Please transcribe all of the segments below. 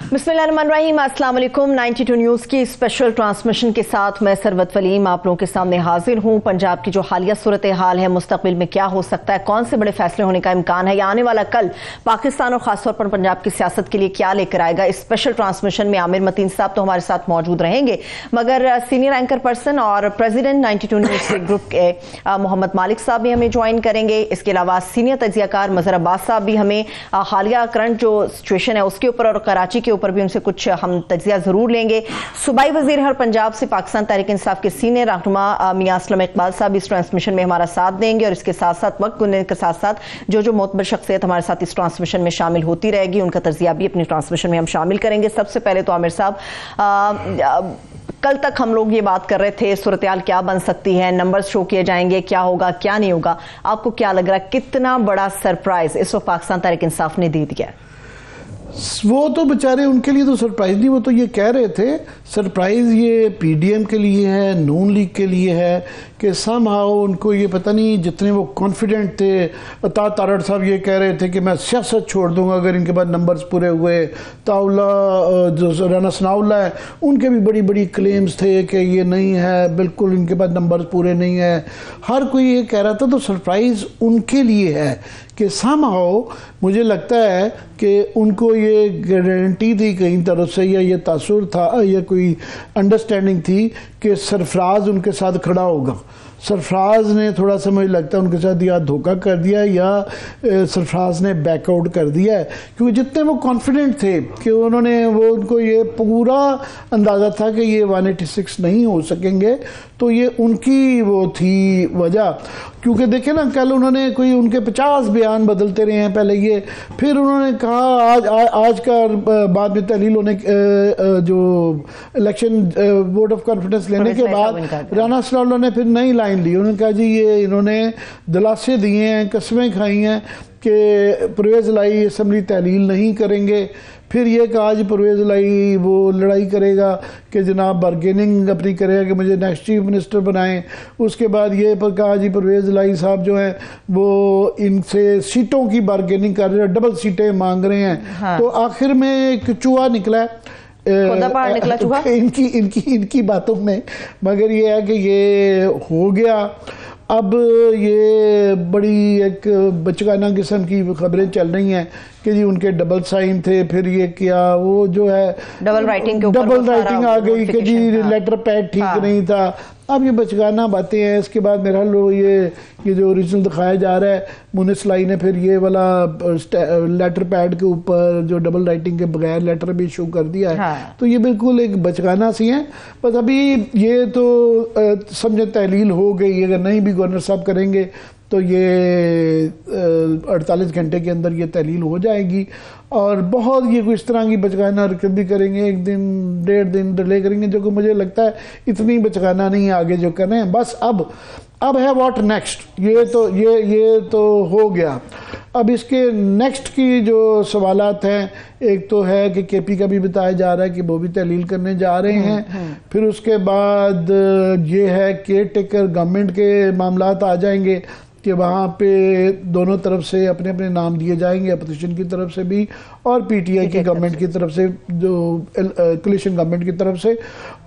बिस्मिल्लाहिर्रहमानिर्रहीम, अस्सलाम वालेकुम। 92 न्यूज़ की स्पेशल ट्रांसमिशन के साथ मैं सरवत वलीम आप लोगों के सामने हाजिर हूँ। पंजाब की जो हालिया सूरत हाल है, मुस्तकबिल में क्या हो सकता है, कौन से बड़े फैसले होने का इम्कान है, या आने वाला कल पाकिस्तान और खासतौर पर पंजाब की सियासत के लिए क्या लेकर आएगा। इस स्पेशल ट्रांसमिशन में आमिर मतीन साहब तो हमारे साथ मौजूद रहेंगे, मगर सीनियर एंकर पर्सन और प्रेसिडेंट 92 न्यूज़ के ग्रुप के मोहम्मद मालिक साहब भी हमें ज्वाइन करेंगे। इसके अलावा सीनियर तजियाकार मजहर अब्बास साहब भी हमें हालिया करंट जो सिचुएशन है उसके ऊपर और कराची के ऊपर भी उनसे कुछ हम तजिया जरूर लेंगे। सूबाई वजीर हर पंजाब से पाकिस्तान तहरीक इंसाफ के सीनियर रहनुमा मियां असलम इकबाल साहब इस ट्रांसमिशन में हमारा साथ देंगे, और इसके साथ साथ वक्त गुजरने के साथ साथ जो मोतबर शख्सियत हमारे साथ इस ट्रांसमिशन में शामिल होती रहेगी उनका तजिया भी अपनी ट्रांसमिशन में हम शामिल करेंगे। सबसे पहले तो आमिर साहब, कल तक हम लोग ये बात कर रहे थे सूरत हाल क्या बन सकती है, नंबर्स शो किए जाएंगे, क्या होगा क्या नहीं होगा। आपको क्या लग रहा है, कितना बड़ा सरप्राइज इस वक्त पाकिस्तान तहरीक इंसाफ ने दे दिया? वो तो बेचारे, उनके लिए तो सरप्राइज नहीं, वो तो ये कह रहे थे सरप्राइज ये पीडीएम के लिए है, नून लीग के लिए है कि समहाउ उनको ये पता नहीं, जितने वो कॉन्फिडेंट थे। अता तारड़ साहब ये कह रहे थे कि मैं सियासत छोड़ दूंगा अगर इनके बाद नंबर्स पूरे हुए। ताउला जो राना सनाउल्लाह है, उनके भी बड़ी बड़ी क्लेम्स थे कि ये नहीं है, बिल्कुल इनके बाद नंबर्स पूरे नहीं है। हर कोई ये कह रहा था, तो सरप्राइज उनके लिए है कि समहाउ मुझे लगता है कि उनको ये गारंटी थी कहीं तरफ से, या ये तासुर था, या कोई अंडरस्टैंडिंग थी कि सरफराज उनके साथ खड़ा होगा। सरफराज ने थोड़ा सा मुझे लगता है उनके साथ या धोखा कर दिया या सरफराज ने बैकआउट कर दिया है, क्योंकि जितने वो कॉन्फिडेंट थे कि उनको ये पूरा अंदाज़ा था कि ये 186 नहीं हो सकेंगे, तो ये उनकी वो थी वजह। क्योंकि देखे ना, कल उन्होंने कोई उनके 50 बयान बदलते रहे हैं पहले ये, फिर उन्होंने कहा आज का बाद में तहलील होने जो इलेक्शन वोट ऑफ कॉन्फिडेंस लेने के बाद राना सनाउल्लाह ने फिर नई लाइन ली। उन्होंने कहा जी ये इन्होंने दिलासे दिए हैं, कस्में खाई हैं कि परवेज़ लाई असम्बली तहलील नहीं करेंगे। फिर ये कहा जी परवेज़ लाई वो लड़ाई करेगा कि जनाब बारगेनिंग अपनी करेगा कि मुझे नेक्स्ट चीफ मिनिस्टर बनाएं। उसके बाद ये पर कहा जी परवेज़ लाई साहब जो हैं वो इनसे सीटों की बारगेनिंग कर रहे हैं, डबल सीटें मांग रहे हैं। हाँ। तो आखिर में एक चूहा निकला है इनकी बातों में, मगर ये है कि ये हो गया। अब ये बड़ी एक बचकाना किस्म की खबरें चल रही हैं कि जी उनके डबल साइन थे, फिर ये क्या वो जो है डबल राइटिंग आ गई कि जी लेटर पैड ठीक नहीं था। अब ये बचकाना बातें हैं। इसके बाद मेरा ये जो ओरिजिनल दिखाया जा रहा है, मुनिस लाई ने फिर ये वाला लेटर पैड के ऊपर जो डबल राइटिंग के बगैर लेटर भी इशू कर दिया है। हाँ। तो ये बिल्कुल एक बचकाना सी है। बस अभी ये तो समझे तहलील हो गई, अगर नहीं भी गवर्नर साहब करेंगे तो ये 48 घंटे के अंदर ये तहलील हो जाएगी। और बहुत ये कोई इस तरह की बचकाना हरकत भी करेंगे, एक दिन 1.5 दिन डिले करेंगे, जो कि मुझे लगता है इतनी बचकाना नहीं है आगे जो कर रहे हैं। बस अब है व्हाट नेक्स्ट। ये तो हो गया। अब इसके नेक्स्ट की जो सवालात हैं, एक तो है कि केपी का भी बताया जा रहा है कि वो भी तहलील करने जा रहे हैं। फिर उसके बाद ये है केयर टेकर गवर्नमेंट के मामलात आ जाएंगे कि वहाँ पे दोनों तरफ से अपने अपने नाम दिए जाएंगे, अपोजिशन की तरफ से भी और पीटीआई की गवर्नमेंट की तरफ से, जो कोलिशन गवर्नमेंट की तरफ से।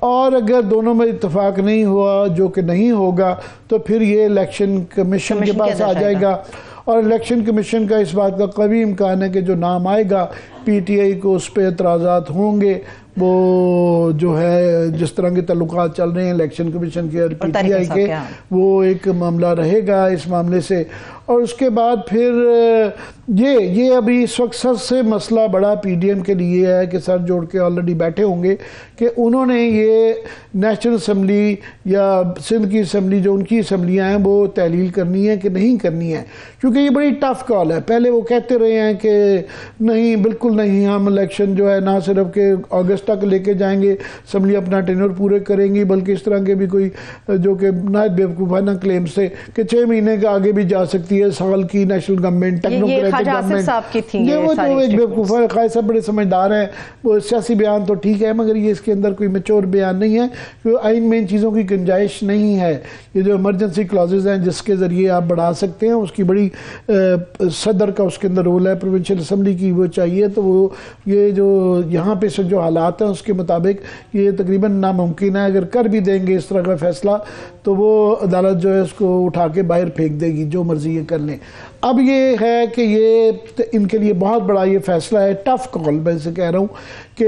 और अगर दोनों में इत्तेफाक नहीं हुआ, जो कि नहीं होगा, तो फिर ये इलेक्शन कमीशन के पास आ जाएगा। और इलेक्शन कमीशन का इस बात का कभी इम्कान है कि जो नाम आएगा पीटीआई को उस पर एतराज़ात होंगे। वो जो है जिस तरह के तल्लुकात चल रहे हैं इलेक्शन कमीशन के और पीटीआई के, वो एक मामला रहेगा इस मामले से। और उसके बाद फिर ये अभी इस वक्त सबसे मसला बड़ा पीडीएम के लिए है कि सर जोड़ के ऑलरेडी बैठे होंगे कि उन्होंने ये नेशनल असम्बली या सिंध की असम्बली, जो उनकी असम्बलियाँ हैं, वो तहलील करनी है कि नहीं करनी है, क्योंकि ये बड़ी टफ कॉल है। पहले वो कहते रहे हैं कि नहीं, बिल्कुल नहीं, हम इलेक्शन जो है ना सिर्फ के अगस्त तक लेके जाएंगे, असम्बली अपना टेन्योर पूरे करेंगी, बल्कि इस तरह के भी कोई जो कि नायत बेवकूफ़ाना क्लेम से कि 6 महीने के आगे भी जा सकती है, साल की नेशनल गवर्नमेंट, टेक्नोक्रेटिक गवर्नमेंट, ये वो जो एक बेवकूफ़ा ख्वाह साहब बड़े समझदार हैं, वो सियासी बयान तो ठीक है मगर ये इसके अंदर कोई मैच्योर बयान नहीं है, क्योंकि आइन में इन चीज़ों की गुंजाइश नहीं है। ये जो इमरजेंसी क्लॉजेज हैं जिसके ज़रिए आप बढ़ा सकते हैं, उसकी बड़ी सदर का उसके अंदर रोल है, प्रोविंशियल असम्बली की वो चाहिए, तो वो ये जो यहाँ पे से जो हालात हैं उसके मुताबिक ये तकरीबन नामुमकिन है। अगर कर भी देंगे इस तरह का फैसला तो वो अदालत जो है उसको उठा के बाहर फेंक देगी, जो मर्जी ये कर लें। अब ये है कि ये इनके लिए बहुत बड़ा ये फैसला है, टफ कॉल मैं इसे कह रहा हूँ कि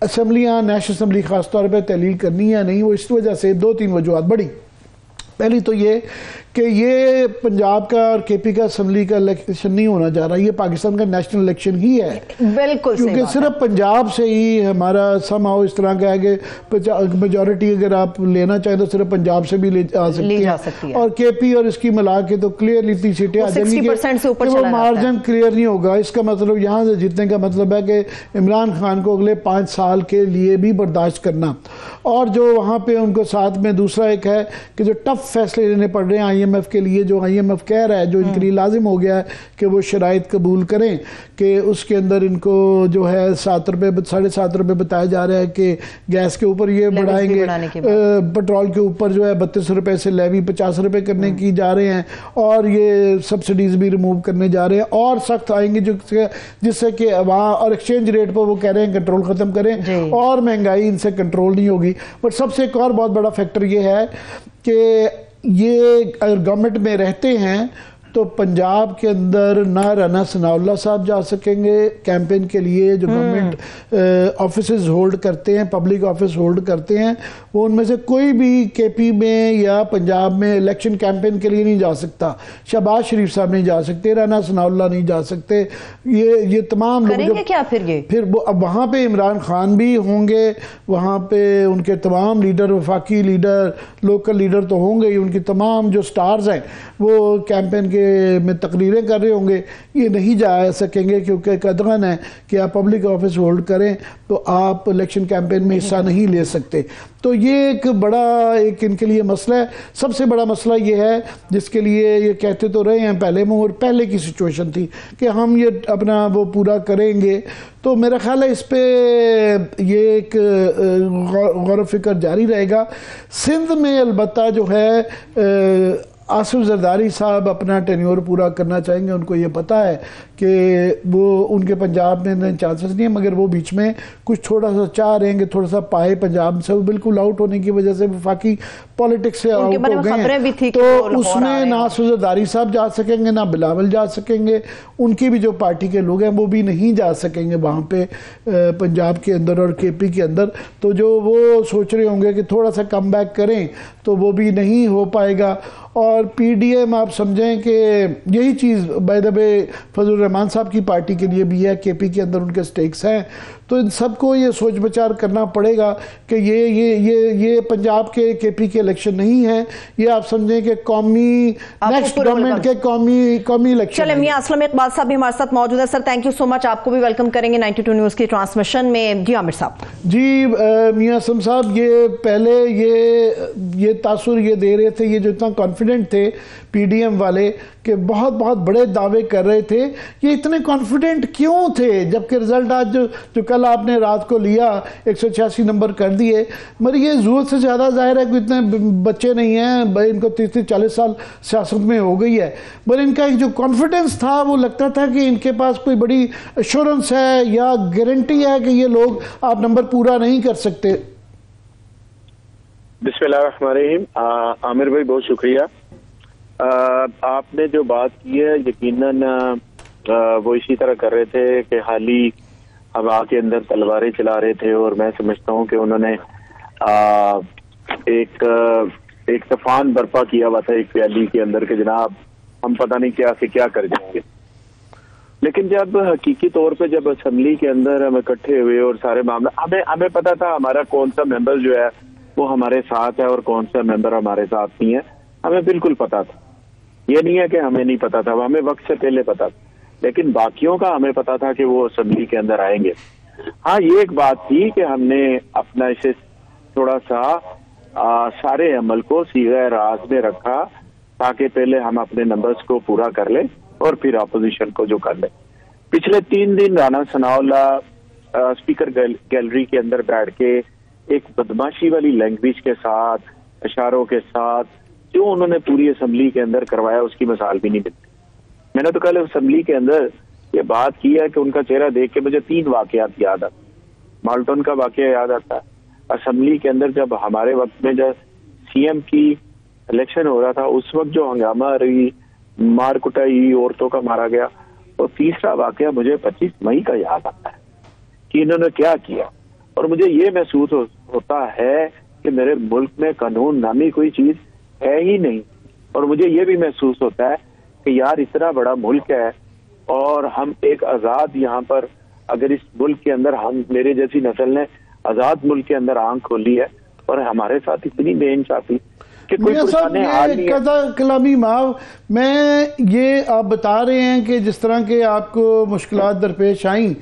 असम्बलियाँ, नेशनल असम्बली ख़ास तौर पर तहलील करनी या नहीं। वो इस वजह से 2-3 वजूहत बड़ी, पहली तो ये कि ये पंजाब का और केपी का असम्बली का इलेक्शन नहीं होना जा रहा, ये पाकिस्तान का नेशनल इलेक्शन ही है। बिल्कुल, क्योंकि सिर्फ पंजाब से ही हमारा समाओ इस तरह का है कि मेजॉरिटी अगर आप लेना चाहें तो सिर्फ पंजाब से भी ले जा सकती है, और केपी और इसकी मिला के तो क्लियरली 30 सीटें आ जाएंगी कि वो मार्जिन क्लियर नहीं होगा। इसका मतलब यहाँ से जीतने का मतलब है कि इमरान खान को अगले 5 साल के लिए भी बर्दाश्त करना। और जो वहाँ पे उनको साथ में दूसरा एक है कि जो टफ फैसले लेने पड़ रहे हैं IMF के लिए, जो IMF कह रहा है, जो इनके लिए लाजिम हो गया है कि वो शराइत कबूल करें कि उसके अंदर इनको जो है 7 रुपये 7.5 रुपये बताया जा रहा है कि गैस के ऊपर ये बढ़ाएंगे, पेट्रोल के ऊपर जो है 32 रुपये से लेवी 50 रुपये करने की जा रहे हैं, और ये सब्सिडीज भी रिमूव करने जा रहे हैं और सख्त आएंगे जिससे कि वहाँ और एक्सचेंज रेट पर वो कह रहे हैं कंट्रोल ख़त्म करें और महंगाई इनसे कंट्रोल नहीं होगी। बट सबसे एक और बहुत बड़ा फैक्टर ये है कि ये अगर गवर्नमेंट में रहते हैं तो पंजाब के अंदर ना राना सनाउल्लाह साहब जा सकेंगे कैंपेन के लिए, जो गवर्नमेंट ऑफिसेज होल्ड करते हैं, पब्लिक ऑफिस होल्ड करते हैं, वो उनमें से कोई भी केपी में या पंजाब में इलेक्शन कैंपेन के लिए नहीं जा सकता। शहबाज शरीफ साहब नहीं जा सकते, राना सनाउल्लाह नहीं जा सकते, ये तमाम लोग क्या फिर अब वहाँ पे इमरान खान भी होंगे, वहाँ पे उनके तमाम लीडर, वफाकी लीडर, लोकल लीडर तो होंगे ही, उनकी तमाम जो स्टार्स हैं वो कैंपेन में तकरीरें कर रहे होंगे। ये नहीं जा सकेंगे क्योंकि कदगन है कि आप पब्लिक ऑफिस होल्ड करें तो आप इलेक्शन कैंपेन में हिस्सा नहीं ले सकते। तो ये एक बड़ा एक इनके लिए मसला है। सबसे बड़ा मसला ये है जिसके लिए ये कहते तो रहे हैं पहले में, और पहले की सिचुएशन थी कि हम ये अपना वो पूरा करेंगे, तो मेरा ख्याल है इस पे ये एक गौर फिक्र जारी रहेगा। सिंध में अलबत्ता जो है आसिफ जरदारी साहब अपना टेन्योर पूरा करना चाहेंगे, उनको ये पता है कि वो उनके पंजाब में चांसेस नहीं है, मगर वो बीच में कुछ थोड़ा सा चाह रहे हैं कि थोड़ा सा पाए पंजाब से, वो बिल्कुल आउट होने की वजह से वफाकी पॉलिटिक्स से आउट हो गए हैं। तो उसमें ना आसिफ जरदारी साहब जा सकेंगे, ना बिलावल जा सकेंगे, उनकी भी जो पार्टी के लोग हैं वो भी नहीं जा सकेंगे वहाँ पे पंजाब के अंदर और केपी के अंदर। तो जो वो सोच रहे होंगे कि थोड़ा सा कम बैक करें तो वो भी नहीं हो पाएगा। और PDM आप समझें कि यही चीज़ बाय द वे फजल रहमान साहब की पार्टी के लिए भी है, केपी के अंदर उनके स्टेक्स हैं, तो इन सबको ये सोच विचार करना पड़ेगा कि ये पंजाब के केपी के इलेक्शन नहीं है, ये आप समझें कि कौमी नेक्स्ट गवर्नमेंट के कौमी इलेक्शन। चलिए, मियां असलम इकबाल साहब भी हमारे साथ मौजूद है। Sir thank you so much, आपको भी वेलकम करेंगे 92 न्यूज़ की ट्रांसमिशन में। जी आमिर साहब। जी मियां असलम साहब, ये पहले ये तासुर ये दे रहे थे, ये जो इतना कॉन्फिडेंट थे PDM वाले कि बहुत बहुत बड़े दावे कर रहे थे, ये इतने कॉन्फिडेंट क्यों थे जबकि रिजल्ट आज जो कल आपने रात को लिया 186 नंबर कर दिए, मगर ये जरूरत से ज़्यादा जाहिर है कि इतने बच्चे नहीं हैं भाई, इनको 30-40 साल सियासत में हो गई है, पर इनका एक जो कॉन्फिडेंस था वो लगता था कि इनके पास कोई बड़ी एश्योरेंस है या गारंटी है कि ये लोग आप नंबर पूरा नहीं कर सकते। बिस्मिल्लाहिर्रहमानिर्रहीम। आमिर भाई बहुत शुक्रिया। आपने जो बात की है यकीनन वो इसी तरह कर रहे थे कि हाली हवा के अंदर तलवारें चला रहे थे, और मैं समझता हूँ कि उन्होंने एक तूफान बर्पा किया हुआ था एक प्याली के अंदर के जनाब हम पता नहीं क्या से क्या कर जाएंगे। लेकिन जब हकीकी तौर पे जब असेंबली के अंदर हम इकट्ठे हुए और सारे मामले हमें पता था हमारा कौन सा मेंबर जो है वो हमारे साथ है और कौन सा मेंबर हमारे साथ नहीं है, हमें बिल्कुल पता था। ये नहीं है कि हमें नहीं पता था, हमें वक्त से पहले पता था, लेकिन बाकियों का हमें पता था कि वो असेंबली के अंदर आएंगे। हाँ, ये एक बात थी कि हमने अपना इसे थोड़ा सा सारे अमल को सीधा राज में रखा ताकि पहले हम अपने नंबर्स को पूरा कर ले और फिर अपोजिशन को जो कर ले। पिछले 3 दिन राना सनाउल्लाह स्पीकर गैलरी के अंदर बैठ के एक बदमाशी वाली लैंग्वेज के साथ, इशारों के साथ जो उन्होंने पूरी असेंबली के अंदर करवाया उसकी मिसाल भी नहीं मिलती। मैंने तो कल असेंबली के अंदर ये बात की है कि उनका चेहरा देख के मुझे 3 वाकयात याद आते। माल्टन का वाकया याद आता है, असेंबली के अंदर जब हमारे वक्त में जब सीएम की इलेक्शन हो रहा था उस वक्त जो हंगामा रही, मार कुटाई, औरतों का मारा गया। और तीसरा वाकया मुझे 25 मई का याद आता है कि इन्होंने क्या किया। और मुझे ये महसूस होता है कि मेरे मुल्क में कानून नामी कोई चीज है ही नहीं। और मुझे ये भी महसूस होता है कि यार इतना बड़ा मुल्क है और हम एक आजाद यहाँ पर, अगर इस मुल्क के अंदर हम, मेरे जैसी नस्ल ने आजाद मुल्क के अंदर आंख खोली है और हमारे साथ इतनी बेइंसाफी कि कोई पुराने हाल नहीं है। कलामी माव, मैं ये आप बता रहे हैं कि जिस तरह के आपको मुश्किलात दरपेश आई,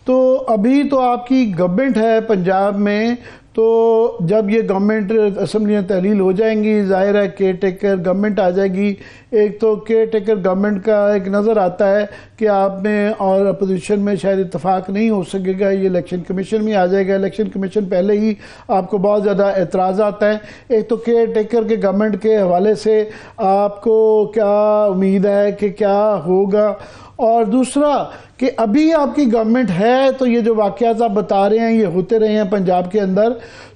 तो अभी तो आपकी गवर्नमेंट है पंजाब में, तो जब ये गवर्नमेंट असम्बलियाँ तहलील हो जाएंगी, जाहिर है केयर टेकर गवर्नमेंट आ जाएगी। एक तो केयर टेकर गवर्नमेंट का एक नज़र आता है कि आप में और अपोजिशन में शायद इत्तेफाक नहीं हो सकेगा, ये इलेक्शन कमीशन में आ जाएगा। इलेक्शन कमीशन पहले ही आपको बहुत ज़्यादा एतराज़ आता है। एक तो केयर टेकर के गवर्नमेंट के हवाले से आपको क्या उम्मीद है कि क्या होगा, और दूसरा कि अभी आपकी गवर्नमेंट है तो ये जो वाक़यात आप बता रहे हैं ये होते रहे हैं पंजाब के अंदर,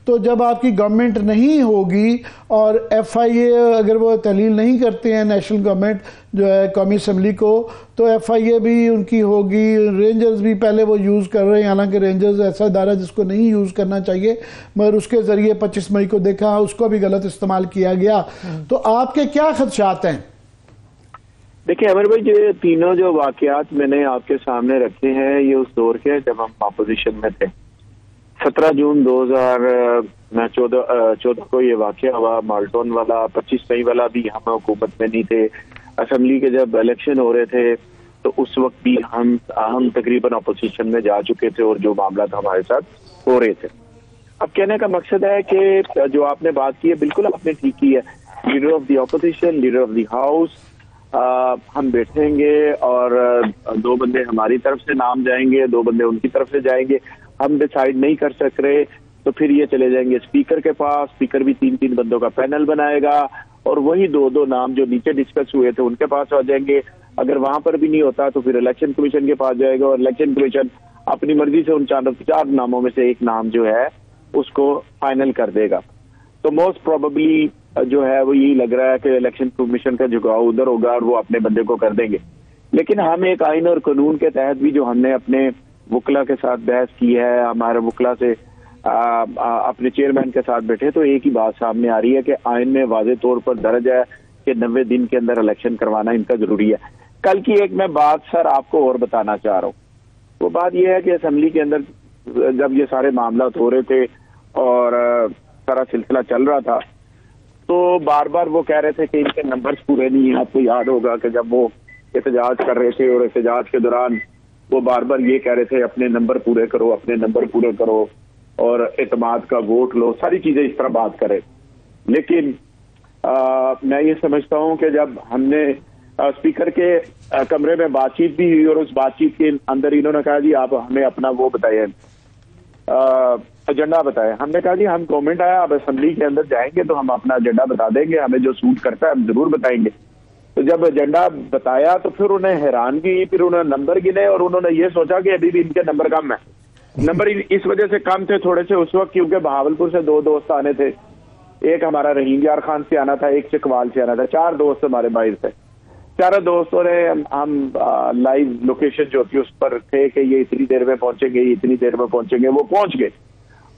तो जब आपकी गवर्नमेंट नहीं होगी और FIA अगर वो तहलील नहीं करते हैं नेशनल गवर्नमेंट जो है कौमी असम्बली को, तो FIA भी उनकी होगी। रेंजर्स भी पहले वो यूज़ कर रहे हैं, हालांकि रेंजर्स ऐसा इदारा जिसको नहीं यूज़ करना चाहिए, मगर उसके ज़रिए 25 मई को देखा उसको भी गलत इस्तेमाल किया गया। तो आपके क्या खदशात हैं? देखिए अमर भाई, ये तीनों जो वाकयात मैंने आपके सामने रखे हैं ये उस दौर के जब हम अपोजिशन में थे। 17 जून 2014 को ये वाकया हुआ, माल्टन वाला। 25 मई वाला भी हम हुकूमत में नहीं थे। असेंबली के जब इलेक्शन हो रहे थे तो उस वक्त भी हम तकरीबन अपोजिशन में जा चुके थे और जो मामला था हमारे साथ हो रहे थे। अब कहने का मकसद है कि जो आपने बात की है बिल्कुल आपने ठीक की है। Leader of the opposition, leader of the house, हम बैठेंगे और 2 बंदे हमारी तरफ से नाम जाएंगे, 2 बंदे उनकी तरफ से जाएंगे। हम डिसाइड नहीं कर सक रहे तो फिर ये चले जाएंगे स्पीकर के पास। स्पीकर भी 3-3 बंदों का पैनल बनाएगा और वही 2-2 नाम जो नीचे डिस्कस हुए थे उनके पास आ जाएंगे। अगर वहां पर भी नहीं होता तो फिर इलेक्शन कमीशन के पास जाएगा और इलेक्शन कमीशन अपनी मर्जी से उन 4 नामों में से एक नाम जो है उसको फाइनल कर देगा। तो मोस्ट प्रोबेबली जो है वो यही लग रहा है कि इलेक्शन कमीशन का झुकाव उधर होगा और वो अपने बंदे को कर देंगे। लेकिन हम एक आइन और कानून के तहत भी जो हमने अपने वकला के साथ बहस की है, हमारे वकला से अपने चेयरमैन के साथ बैठे, तो एक ही बात सामने आ रही है कि आइन में वाज़े तौर पर दर्ज है कि 90 दिन के अंदर इलेक्शन करवाना इनका जरूरी है। कल की एक मैं बात सर आपको और बताना चाह रहा हूँ। वो बात यह है कि असेंबली के अंदर जब ये सारे मामला हो रहे थे और सारा सिलसिला चल रहा था तो बार बार वो कह रहे थे कि इनके नंबर्स पूरे नहीं है। आपको याद होगा कि जब वो एहतजाज कर रहे थे और एहतजाज के दौरान वो बार बार ये कह रहे थे अपने नंबर पूरे करो, अपने नंबर पूरे करो और एतमाद का वोट लो, सारी चीजें इस तरह बात करे। लेकिन मैं ये समझता हूँ कि जब हमने स्पीकर के कमरे में बातचीत भी हुई और उस बातचीत के अंदर इन्होंने कहा जी आप हमें अपना वो बताइए, एजेंडा बताए। हमने कहा जी हम गवर्नमेंट आया, अब असेंबली के अंदर जाएंगे तो हम अपना एजेंडा बता देंगे, हमें जो सूट करता है हम जरूर बताएंगे। तो जब एजेंडा बताया तो फिर उन्हें हैरानगी, फिर उन्होंने नंबर गिने और उन्होंने ये सोचा कि अभी भी इनके नंबर कम है। नंबर इस वजह से कम थे थोड़े से उस वक्त क्योंकि बहावलपुर से 2 दोस्त आने थे, एक हमारा रहीम यार खान से आना था, एक चकवाल से आना था। 4 दोस्त हमारे बाहर से। 4 दोस्तों ने हम लाइव लोकेशन जो थी उस पर थे कि ये इतनी देर में पहुंचेंगे, ये इतनी देर में पहुंचेंगे। वो पहुंच गए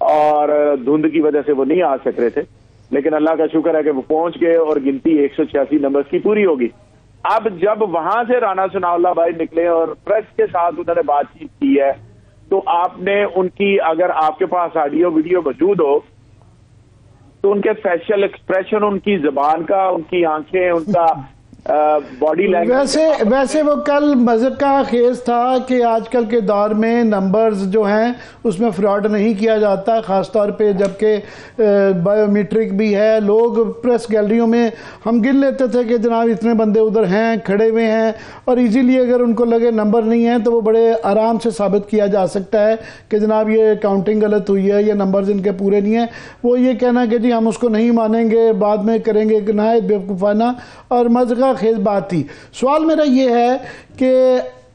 और धुंध की वजह से वो नहीं आ सक रहे थे, लेकिन अल्लाह का शुक्र है कि वो पहुंच गए और गिनती 186 नंबर की पूरी होगी। अब जब वहां से राना सनाउल्लाह भाई निकले और प्रेस के साथ उन्होंने बातचीत की है तो आपने उनकी, अगर आपके पास ऑडियो वीडियो मौजूद हो तो उनके फेशियल एक्सप्रेशन, उनकी जुबान का, उनकी आंखें, उनका बॉडी लैंग्वेज। वैसे वो कल मज़हब का खेज था कि आजकल के दौर में नंबर्स जो हैं उसमें फ्रॉड नहीं किया जाता, ख़ासतौर पे जबकि बायोमेट्रिक भी है। लोग प्रेस गैलरियों में हम गिन लेते थे कि जनाब इतने बंदे उधर हैं, खड़े हुए हैं, और इजीली अगर उनको लगे नंबर नहीं है तो वो बड़े आराम से साबित किया जा सकता है कि जनाब ये काउंटिंग गलत हुई है, ये नंबर्स इनके पूरे नहीं हैं। वो ये कहना कि जी हम उसको नहीं मानेंगे, बाद में करेंगे, नहायत बेवकूफ़ाना और मज़हब का खेज बात थी। सवाल मेरा ये है कि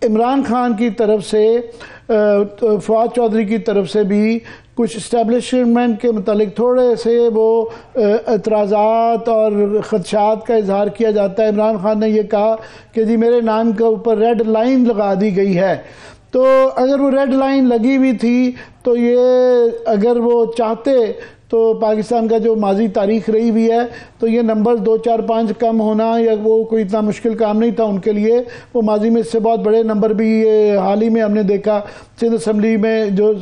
इमरान खान की तरफ से, फवाद चौधरी की तरफ से भी कुछ इस्टेब्लिशमेंट के मुतालिक थोड़े से वो एतराज़ात और ख़दशात का इजहार किया जाता है। इमरान खान ने यह कहा कि जी मेरे नाम के ऊपर रेड लाइन लगा दी गई है। तो अगर वो रेड लाइन लगी हुई थी तो ये अगर वो चाहते तो पाकिस्तान का जो माजी तारीख रही हुई है तो ये नंबर 2, 4, 5 कम होना या वो कोई इतना मुश्किल काम नहीं था उनके लिए। वो माजी में इससे बहुत बड़े नंबर भी हाल ही में हमने देखा सिंध असम्बली में, जो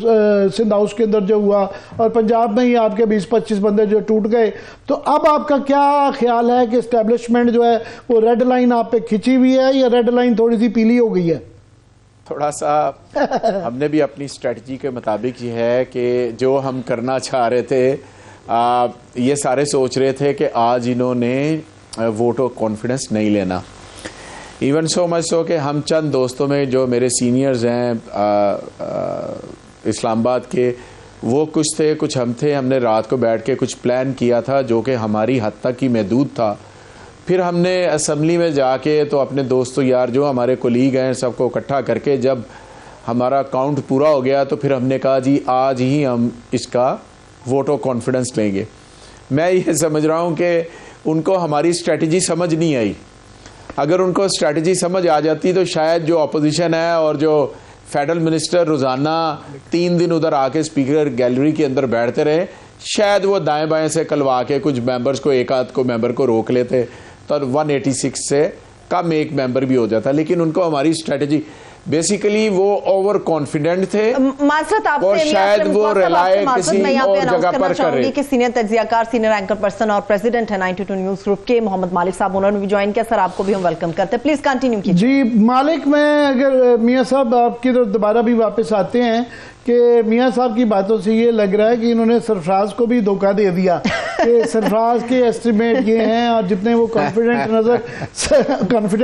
सिंध हाउस के अंदर जो हुआ, और पंजाब में ही आपके 20-25 बंदे जो टूट गए। तो अब आपका क्या ख्याल है कि इस्टेब्लिशमेंट जो है वो रेड लाइन आप पे खिंची हुई है या रेड लाइन थोड़ी सी पीली हो गई है? थोड़ा सा हमने भी अपनी स्ट्रेटजी के मुताबिक ये है कि जो हम करना चाह रहे थे, ये सारे सोच रहे थे कि आज इन्होंने वोट ऑफ कॉन्फिडेंस नहीं लेना। इवन सो मच सो कि हम चंद दोस्तों में जो मेरे सीनियर्स हैं इस्लामाबाद के, वो कुछ थे कुछ हम थे। हमने रात को बैठ के कुछ प्लान किया था जो कि हमारी हद तक ही महदूद था। फिर हमने असम्बली में जाके तो अपने दोस्तों यार जो हमारे कोलीग हैं सबको इकट्ठा करके जब हमारा काउंट पूरा हो गया तो फिर हमने कहा जी आज ही हम इसका वोट ऑफ कॉन्फिडेंस लेंगे। मैं ये समझ रहा हूँ कि उनको हमारी स्ट्रेटजी समझ नहीं आई। अगर उनको स्ट्रेटजी समझ आ जाती तो शायद जो अपोजिशन है और जो फेडरल मिनिस्टर रोज़ाना 3 दिन उधर आके स्पीकर गैलरी के अंदर बैठते रहे, शायद वो दाएं बाएं से कलवा के कुछ मेंबर्स को, एक आध को मेंबर को रोक लेते तो 186 से कम एक मेंबर भी हो जाता। लेकिन उनको हमारी स्ट्रेटजी बेसिकली वो ओवर कॉन्फिडेंट थे और शायद वो रिलाय किसी और जगह पर कर रहे कि सीनियर तज्जियाकार, सीनियर एंकर पर्सन और प्रेसिडेंट है 92 न्यूज ग्रुप के मोहम्मद मालिक साहब, उन्होंने भी ज्वाइन किया। सर आपको भी हम वेलकम करते हैं, प्लीज कंटिन्यू कीजिए। जी मालिक, मैं अगर मियां साहब आपकी तरफ दोबारा भी वापस आते हैं कि मियां साहब की बातों से ये लग रहा है कि इन्होंने सरफराज को भी धोखा दे दिया कि सरफराज के एस्टिमेट ये हैं, और जितने वो कॉन्फिडेंट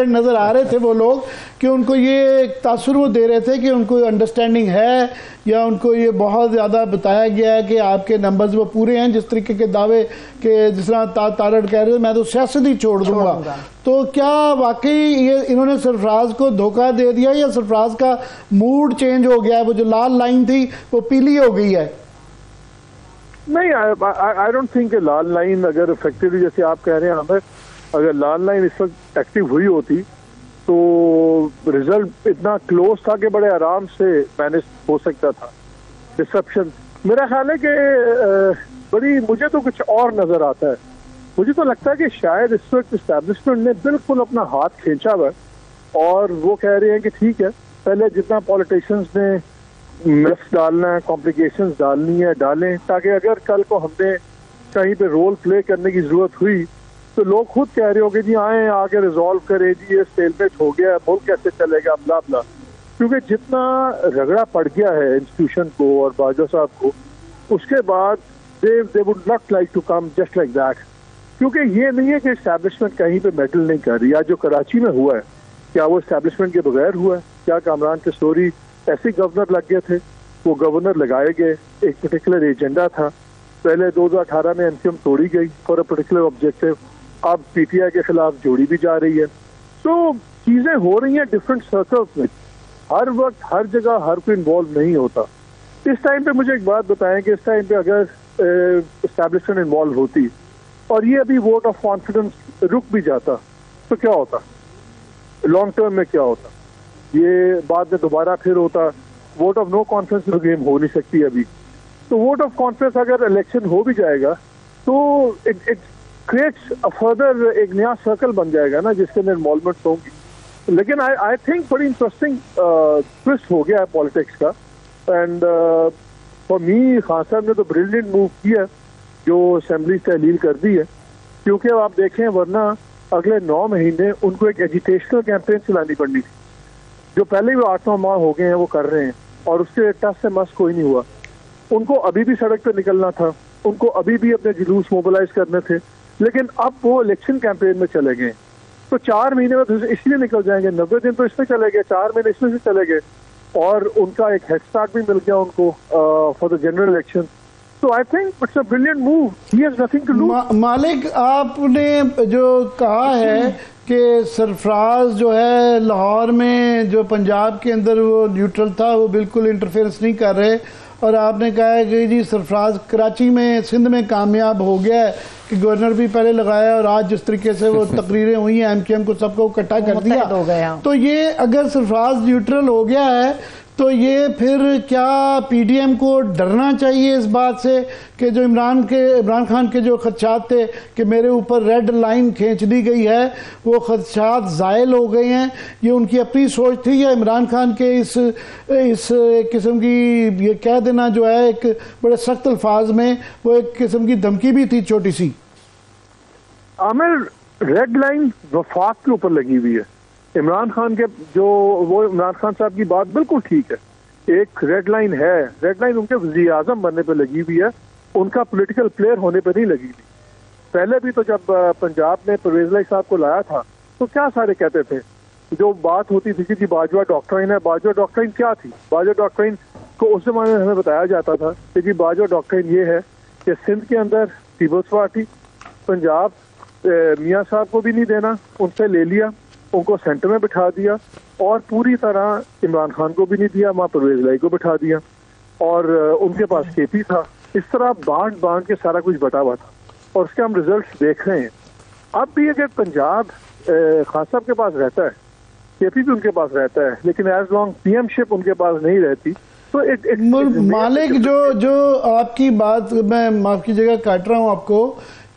नजर आ रहे थे वो लोग, कि उनको ये तासुर वो दे रहे थे कि उनको अंडरस्टैंडिंग है या उनको ये बहुत ज़्यादा बताया गया है कि आपके नंबर्स वो पूरे हैं। जिस तरीके के दावे कि जिस तरह तारड़ कह रहे थे मैं तो सियासत ही छोड़ दूंगा। तो क्या वाकई ये इन्होंने सरफराज को धोखा दे दिया या सरफराज का मूड चेंज हो गया है, वो जो लाल लाइन थी वो पीली हो गई है? नहीं, I don't think Lal line अगर इफेक्टिवली जैसे आप कह रहे हैं हमें, अगर लाल लाइन इस वक्त एक्टिव हुई होती तो रिजल्ट इतना क्लोज था कि बड़े आराम से मैनेज हो सकता था। डिसरप्शन मेरा ख्याल है कि बड़ी, मुझे तो कुछ और नजर आता है। मुझे तो लगता है कि शायद इस वक्त इस्टेब्लिशमेंट ने बिल्कुल अपना हाथ खींचा हुआ और वो कह रहे हैं कि ठीक है, पहले जितना पॉलिटिशियंस ने मिस डालना है, कॉम्प्लिकेशंस डालनी है डालें, ताकि अगर कल को हमने कहीं पे रोल प्ले करने की जरूरत हुई तो लोग खुद कह रहे हो कि जी आए आगे रिजॉल्व करें, जी ये स्टेलमेट हो गया, मुल्क कैसे चलेगा, ब्ला ब्ला। क्योंकि जितना रगड़ा पड़ गया है इंस्टीट्यूशन को और बाजवा साहब को, उसके बाद they would not like to come just like that. क्योंकि ये नहीं है कि इस्टेब्लिशमेंट कहीं पे मेडल नहीं कर रही। आज जो कराची में हुआ है, क्या वो इस्टेब्लिशमेंट के बगैर हुआ है? क्या कामरान के स्टोरी ऐसे गवर्नर लग गए थे? वो गवर्नर लगाए गए, एक पर्टिकुलर एजेंडा था। पहले 2018 में एमसीएम तोड़ी गई फॉर अ पर्टिकुलर ऑब्जेक्टिव, अब पीटीआई के खिलाफ जोड़ी भी जा रही है। तो चीजें हो रही हैं डिफरेंट सर्कल्स में, हर वक्त हर जगह हर कोई इन्वॉल्व नहीं होता। इस टाइम पे मुझे एक बात बताएं कि इस टाइम पे अगर एस्टैब्लिशमेंट इन्वॉल्व होती और ये अभी वोट ऑफ कॉन्फिडेंस रुक भी जाता तो क्या होता? लॉन्ग टर्म में क्या होता? ये बाद में दोबारा फिर होता। वोट ऑफ नो कॉन्फिडेंस तो गेम हो नहीं सकती अभी। तो वोट ऑफ कॉन्फिडेंस अगर इलेक्शन हो भी जाएगा तो इट क्रिएट्स अ फर्दर एक नया सर्कल बन जाएगा ना, जिसके अंदर इन्वॉल्वमेंट होंगी। लेकिन आई थिंक बड़ी इंटरेस्टिंग ट्विस्ट हो गया है पॉलिटिक्स का। एंड फॉर मी खान साहब ने तो ब्रिलियंट मूव किया जो असेंबली तहलील कर दी है। क्योंकि अब आप देखें, वरना अगले 9 महीने उनको एक एजुकेशनल कैंपेन चलानी पड़नी थी, जो पहले भी 8-9 माह हो गए हैं वो कर रहे हैं, और उसके टस से मस कोई नहीं हुआ। उनको अभी भी सड़क पे निकलना था, उनको अभी भी अपने जुलूस मोबिलाइज करने थे, लेकिन अब वो इलेक्शन कैंपेन में चले गए। तो 4 महीने में इसलिए निकल जाएंगे, 90 दिन तो इसमें चले गए, 4 महीने इसमें से चले गए, और उनका एक हेड स्टार्ट भी मिल गया उनको for the general election. So I think it's a brilliant move. He has nothing to lose. मालिक, आपने जो कहा है कि सरफराज जो है लाहौर में जो पंजाब के अंदर वो न्यूट्रल था, वो बिल्कुल इंटरफेरेंस नहीं कर रहे, और आपने कहा है कि जी सरफराज कराची में सिंध में कामयाब हो गया है कि गवर्नर भी पहले लगाया, और आज जिस तरीके से वो तकरीरें हुई हैं MQM को सबको इकट्ठा कर दिया, तो ये अगर सरफराज न्यूट्रल हो गया है तो ये फिर क्या PDM को डरना चाहिए इस बात से कि जो इमरान खान के जो खदशात थे कि मेरे ऊपर रेड लाइन खींच दी गई है, वो खदशात ज़ायल हो गए हैं? ये उनकी अपनी सोच थी, या इमरान खान के इस किस्म की ये कह देना जो है एक बड़े सख्त अल्फाज में, वो एक किस्म की धमकी भी थी छोटी सी? आमिर, रेड लाइन वफाक के ऊपर लगी हुई है। इमरान खान के इमरान खान साहब की बात बिल्कुल ठीक है, एक रेड लाइन है, रेड लाइन उनके वज़ीर आज़म बनने पे लगी हुई है, उनका पॉलिटिकल प्लेयर होने पे नहीं लगी हुई। पहले भी तो जब पंजाब ने परवेज़ लाई साहब को लाया था तो क्या सारे कहते थे, जो बात होती थी कि बाजवा डॉक्ट्राइन है। बाजवा डॉक्ट्राइन क्या थी? बाजवा डॉक्ट्राइन को उस जमाने में हमें बताया जाता था कि जी बाजवा डॉक्ट्राइन ये है कि सिंध के अंदर पीपल्स पार्टी, पंजाब मियाँ साहब को भी नहीं देना, उनसे ले लिया, उनको सेंटर में बिठा दिया, और पूरी तरह इमरान खान को भी नहीं दिया, वहाँ परवेज़ लाई को बिठा दिया, और उनके पास KP था। इस तरह बांट के सारा कुछ बटा हुआ था, और उसके हम रिजल्ट्स देख रहे हैं। अब भी अगर पंजाब खान साहब के पास रहता है, KP भी उनके पास रहता है, लेकिन एज लॉन्ग PM-शिप उनके पास नहीं रहती, तो मालिक जो आपकी बात, मैं माफ कीजिएगा काट रहा हूँ आपको,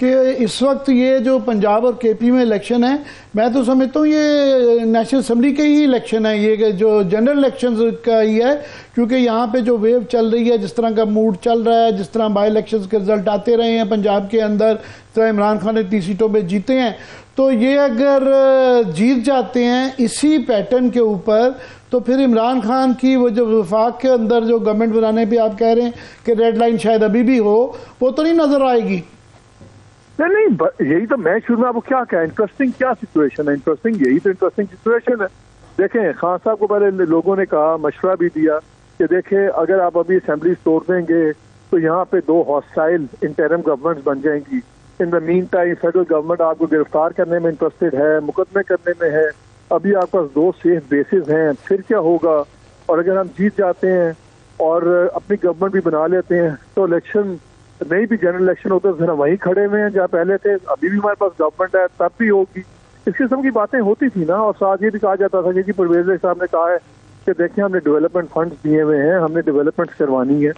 कि इस वक्त ये जो पंजाब और KP में इलेक्शन है, मैं तो समझता हूँ ये नेशनल असम्बली के ही इलेक्शन है, ये जो जनरल इलेक्शन का ही है, क्योंकि यहाँ पे जो वेव चल रही है, जिस तरह का मूड चल रहा है, जिस तरह बाई इलेक्शन के रिजल्ट आते रहे हैं पंजाब के अंदर, तो इमरान खान ने 30 सीटों पर जीते हैं, तो ये अगर जीत जाते हैं इसी पैटर्न के ऊपर, तो फिर इमरान खान की वो जो वफाक के अंदर जो गवर्नमेंट बनाने पे आप कह रहे हैं कि रेड लाइन शायद अभी भी हो, वो तो नहीं नजर आएगी? नहीं, यही तो मैं शुरू में आपको क्या कहा, इंटरेस्टिंग क्या सिचुएशन है, इंटरेस्टिंग यही तो इंटरेस्टिंग सिचुएशन है। देखें, खान साहब को पहले लोगों ने कहा, मशवरा भी दिया कि देखें अगर आप अभी असेंबली तोड़ देंगे तो यहाँ पे 2 हॉस्टाइल इंटरिम गवर्नमेंट्स बन जाएंगी। In the mean time federal government आपको गिरफ्तार करने में इंटरेस्टेड है, मुकदमे करने में है, अभी आपके पास 2 सेफ बेसिस हैं, फिर क्या होगा? और अगर हम जीत जाते हैं और अपनी गवर्नमेंट भी बना लेते हैं तो इलेक्शन नहीं भी जनरल इलेक्शन होता है, हम वहीं खड़े हुए हैं जहाँ पहले थे, अभी भी हमारे पास गवर्नमेंट है, तब भी होगी। इस किस्म की बातें होती थी ना, और साथ ये भी कहा जाता था कि परवेज़ लाई साहब ने कहा है कि देखिए हमने डेवलपमेंट फंड्स दिए हुए हैं, हमने डेवलपमेंट करवानी है,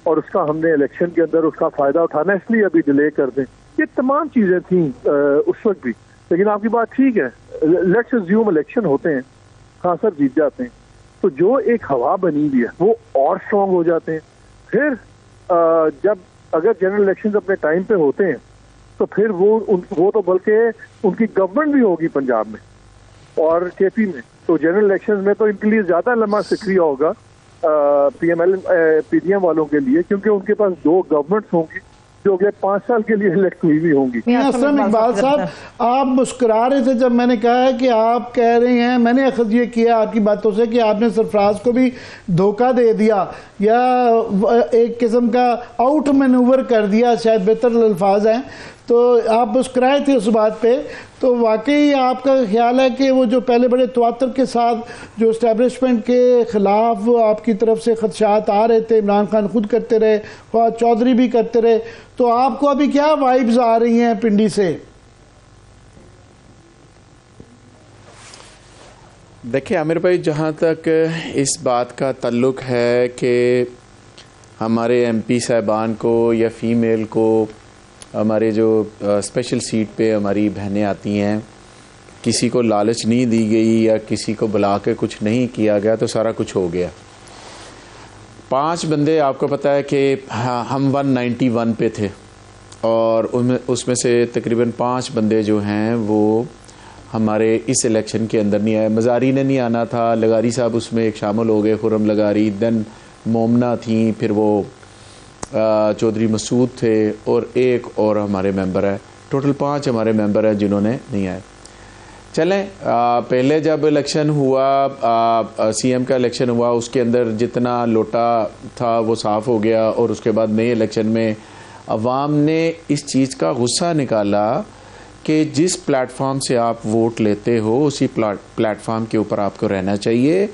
और उसका हमने इलेक्शन के अंदर उसका फायदा उठाना, इसलिए अभी डिले कर दें। ये तमाम चीजें थी उस वक्त भी। लेकिन आपकी बात ठीक है, लेट्स अज्यूम इलेक्शन होते हैं, खान साहब जीत जाते हैं, तो जो एक हवा बनी हुई है वो और स्ट्रांग हो जाते हैं। फिर जब अगर जनरल इलेक्शंस अपने टाइम पे होते हैं तो फिर वो तो बल्कि उनकी गवर्नमेंट भी होगी पंजाब में और KP में, तो जनरल इलेक्शंस में तो इनके लिए ज्यादा लंबा सिक्रिया होगा PDM वालों के लिए, क्योंकि उनके पास 2 गवर्नमेंट्स होंगी जो अगले 5 साल के लिए इलेक्ट हुई भी होंगी। इकबाल साहब, आप मुस्कुरा रहे थे जब मैंने कहा है कि आप कह रहे हैं, मैंने अखज़ ये किया आपकी बातों से कि आपने सरफराज को भी धोखा दे दिया या एक किस्म का आउट मैनूवर कर दिया, शायद बेहतर अल्फाज हैं, तो आप मुस्कुराए थे उस बात पे। तो वाकई आपका ख्याल है कि वो जो पहले बड़े तवातर के साथ जो इस्टेब्लिशमेंट के खिलाफ आपकी तरफ से खदशात आ रहे थे, इमरान खान खुद करते रहे, फवाद चौधरी भी करते रहे, तो आपको अभी क्या वाइब्स आ रही हैं पिंडी से? देखिए आमिर भाई, जहाँ तक इस बात का ताल्लुक है कि हमारे MP साहबान को या फीमेल को हमारे जो स्पेशल सीट पे हमारी बहनें आती हैं, किसी को लालच नहीं दी गई या किसी को बुला के कुछ नहीं किया गया तो सारा कुछ हो गया। 5 बंदे, आपको पता है कि हम 191 पे थे और उसमें से तकरीबन 5 बंदे जो हैं वो हमारे इस इलेक्शन के अंदर नहीं आए। मज़ारी ने नहीं आना था, लगारी साहब उसमें एक शामिल हो गए, खुरम लगारी, देन मोमना थी, फिर वो चौधरी मसूद थे और एक और हमारे मेंबर है। टोटल 5 हमारे मेंबर हैं जिन्होंने नहीं आए। चलें, पहले जब इलेक्शन हुआ, सीएम का इलेक्शन हुआ, उसके अंदर जितना लोटा था वो साफ़ हो गया और उसके बाद नए इलेक्शन में अवाम ने इस चीज़ का गुस्सा निकाला कि जिस प्लेटफॉर्म से आप वोट लेते हो उसी प्लेटफॉर्म के ऊपर आपको रहना चाहिए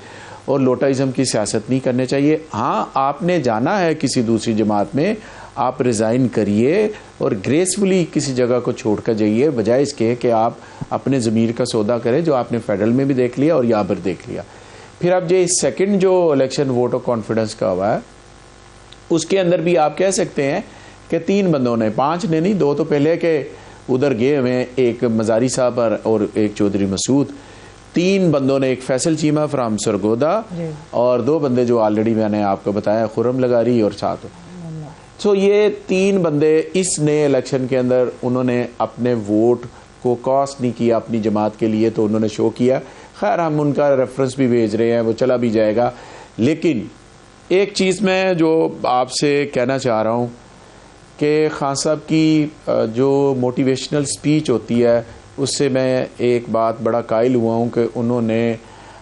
और लोटाइज़म की सियासत नहीं करनी चाहिए। हाँ, आपने जाना है किसी दूसरी जमात में, आप रिज़ाइन करिए और ग्रेसफुली किसी जगह को छोड़ कर जाइए, बजाय इसके कि आप अपने ज़मीर का सौदा करें, जो आपने फेडरल में भी देख लिया और यहाँ पर देख लिया। फिर अब ये सेकंड जो इलेक्शन वोट ऑफ कॉन्फिडेंस का हुआ है, उसके अंदर भी आप कह सकते हैं कि 3 बंदों ने, 5 ने नहीं, 2 तो पहले के उधर गए हुए, एक मज़ारी साहब और एक चौधरी मसूद, 3 बंदों ने, एक फैसल चीमा फ्राम सरगोदा और 2 बंदे जो ऑलरेडी मैंने आपको बताया, खुरम लगारी और 7। तो ये 3 बंदे इस नए इलेक्शन के अंदर उन्होंने अपने वोट को कॉस्ट नहीं किया अपनी जमात के लिए, तो उन्होंने शो किया। खैर, हम उनका रेफरेंस भी भेज रहे हैं, वो चला भी जाएगा। लेकिन एक चीज़ मैं जो आपसे कहना चाह रहा हूँ कि खान साहब की जो मोटिवेशनल स्पीच होती है, उससे मैं एक बात बड़ा कायल हुआ हूँ कि उन्होंने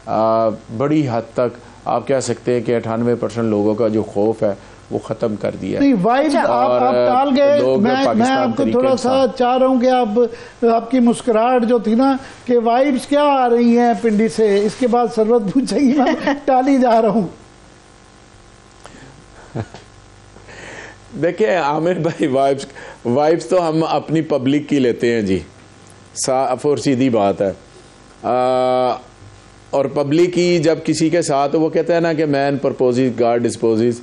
बड़ी हद तक आप कह सकते हैं कि 98% लोगों का जो खौफ है वो ख़त्म कर दिया। नहीं, वाइब्स आप टाल गए। मैं आपको थोड़ा सा चाह रहा हूँ कि आपकी मुस्कुराहट जो थी ना, कि वाइब्स क्या आ रही हैं पिंडी से, इसके बाद सरवत पूछेगी, मैं टाली जा रहा हूँ। देखिए आमिर भाई, वाइब्स तो हम अपनी पब्लिक की लेते हैं जी, साफ और सीधी बात है। और पब्लिक ही जब किसी के साथ, वो कहते हैं ना कि मैन प्रपोजेस गॉड डिस्पोजेस।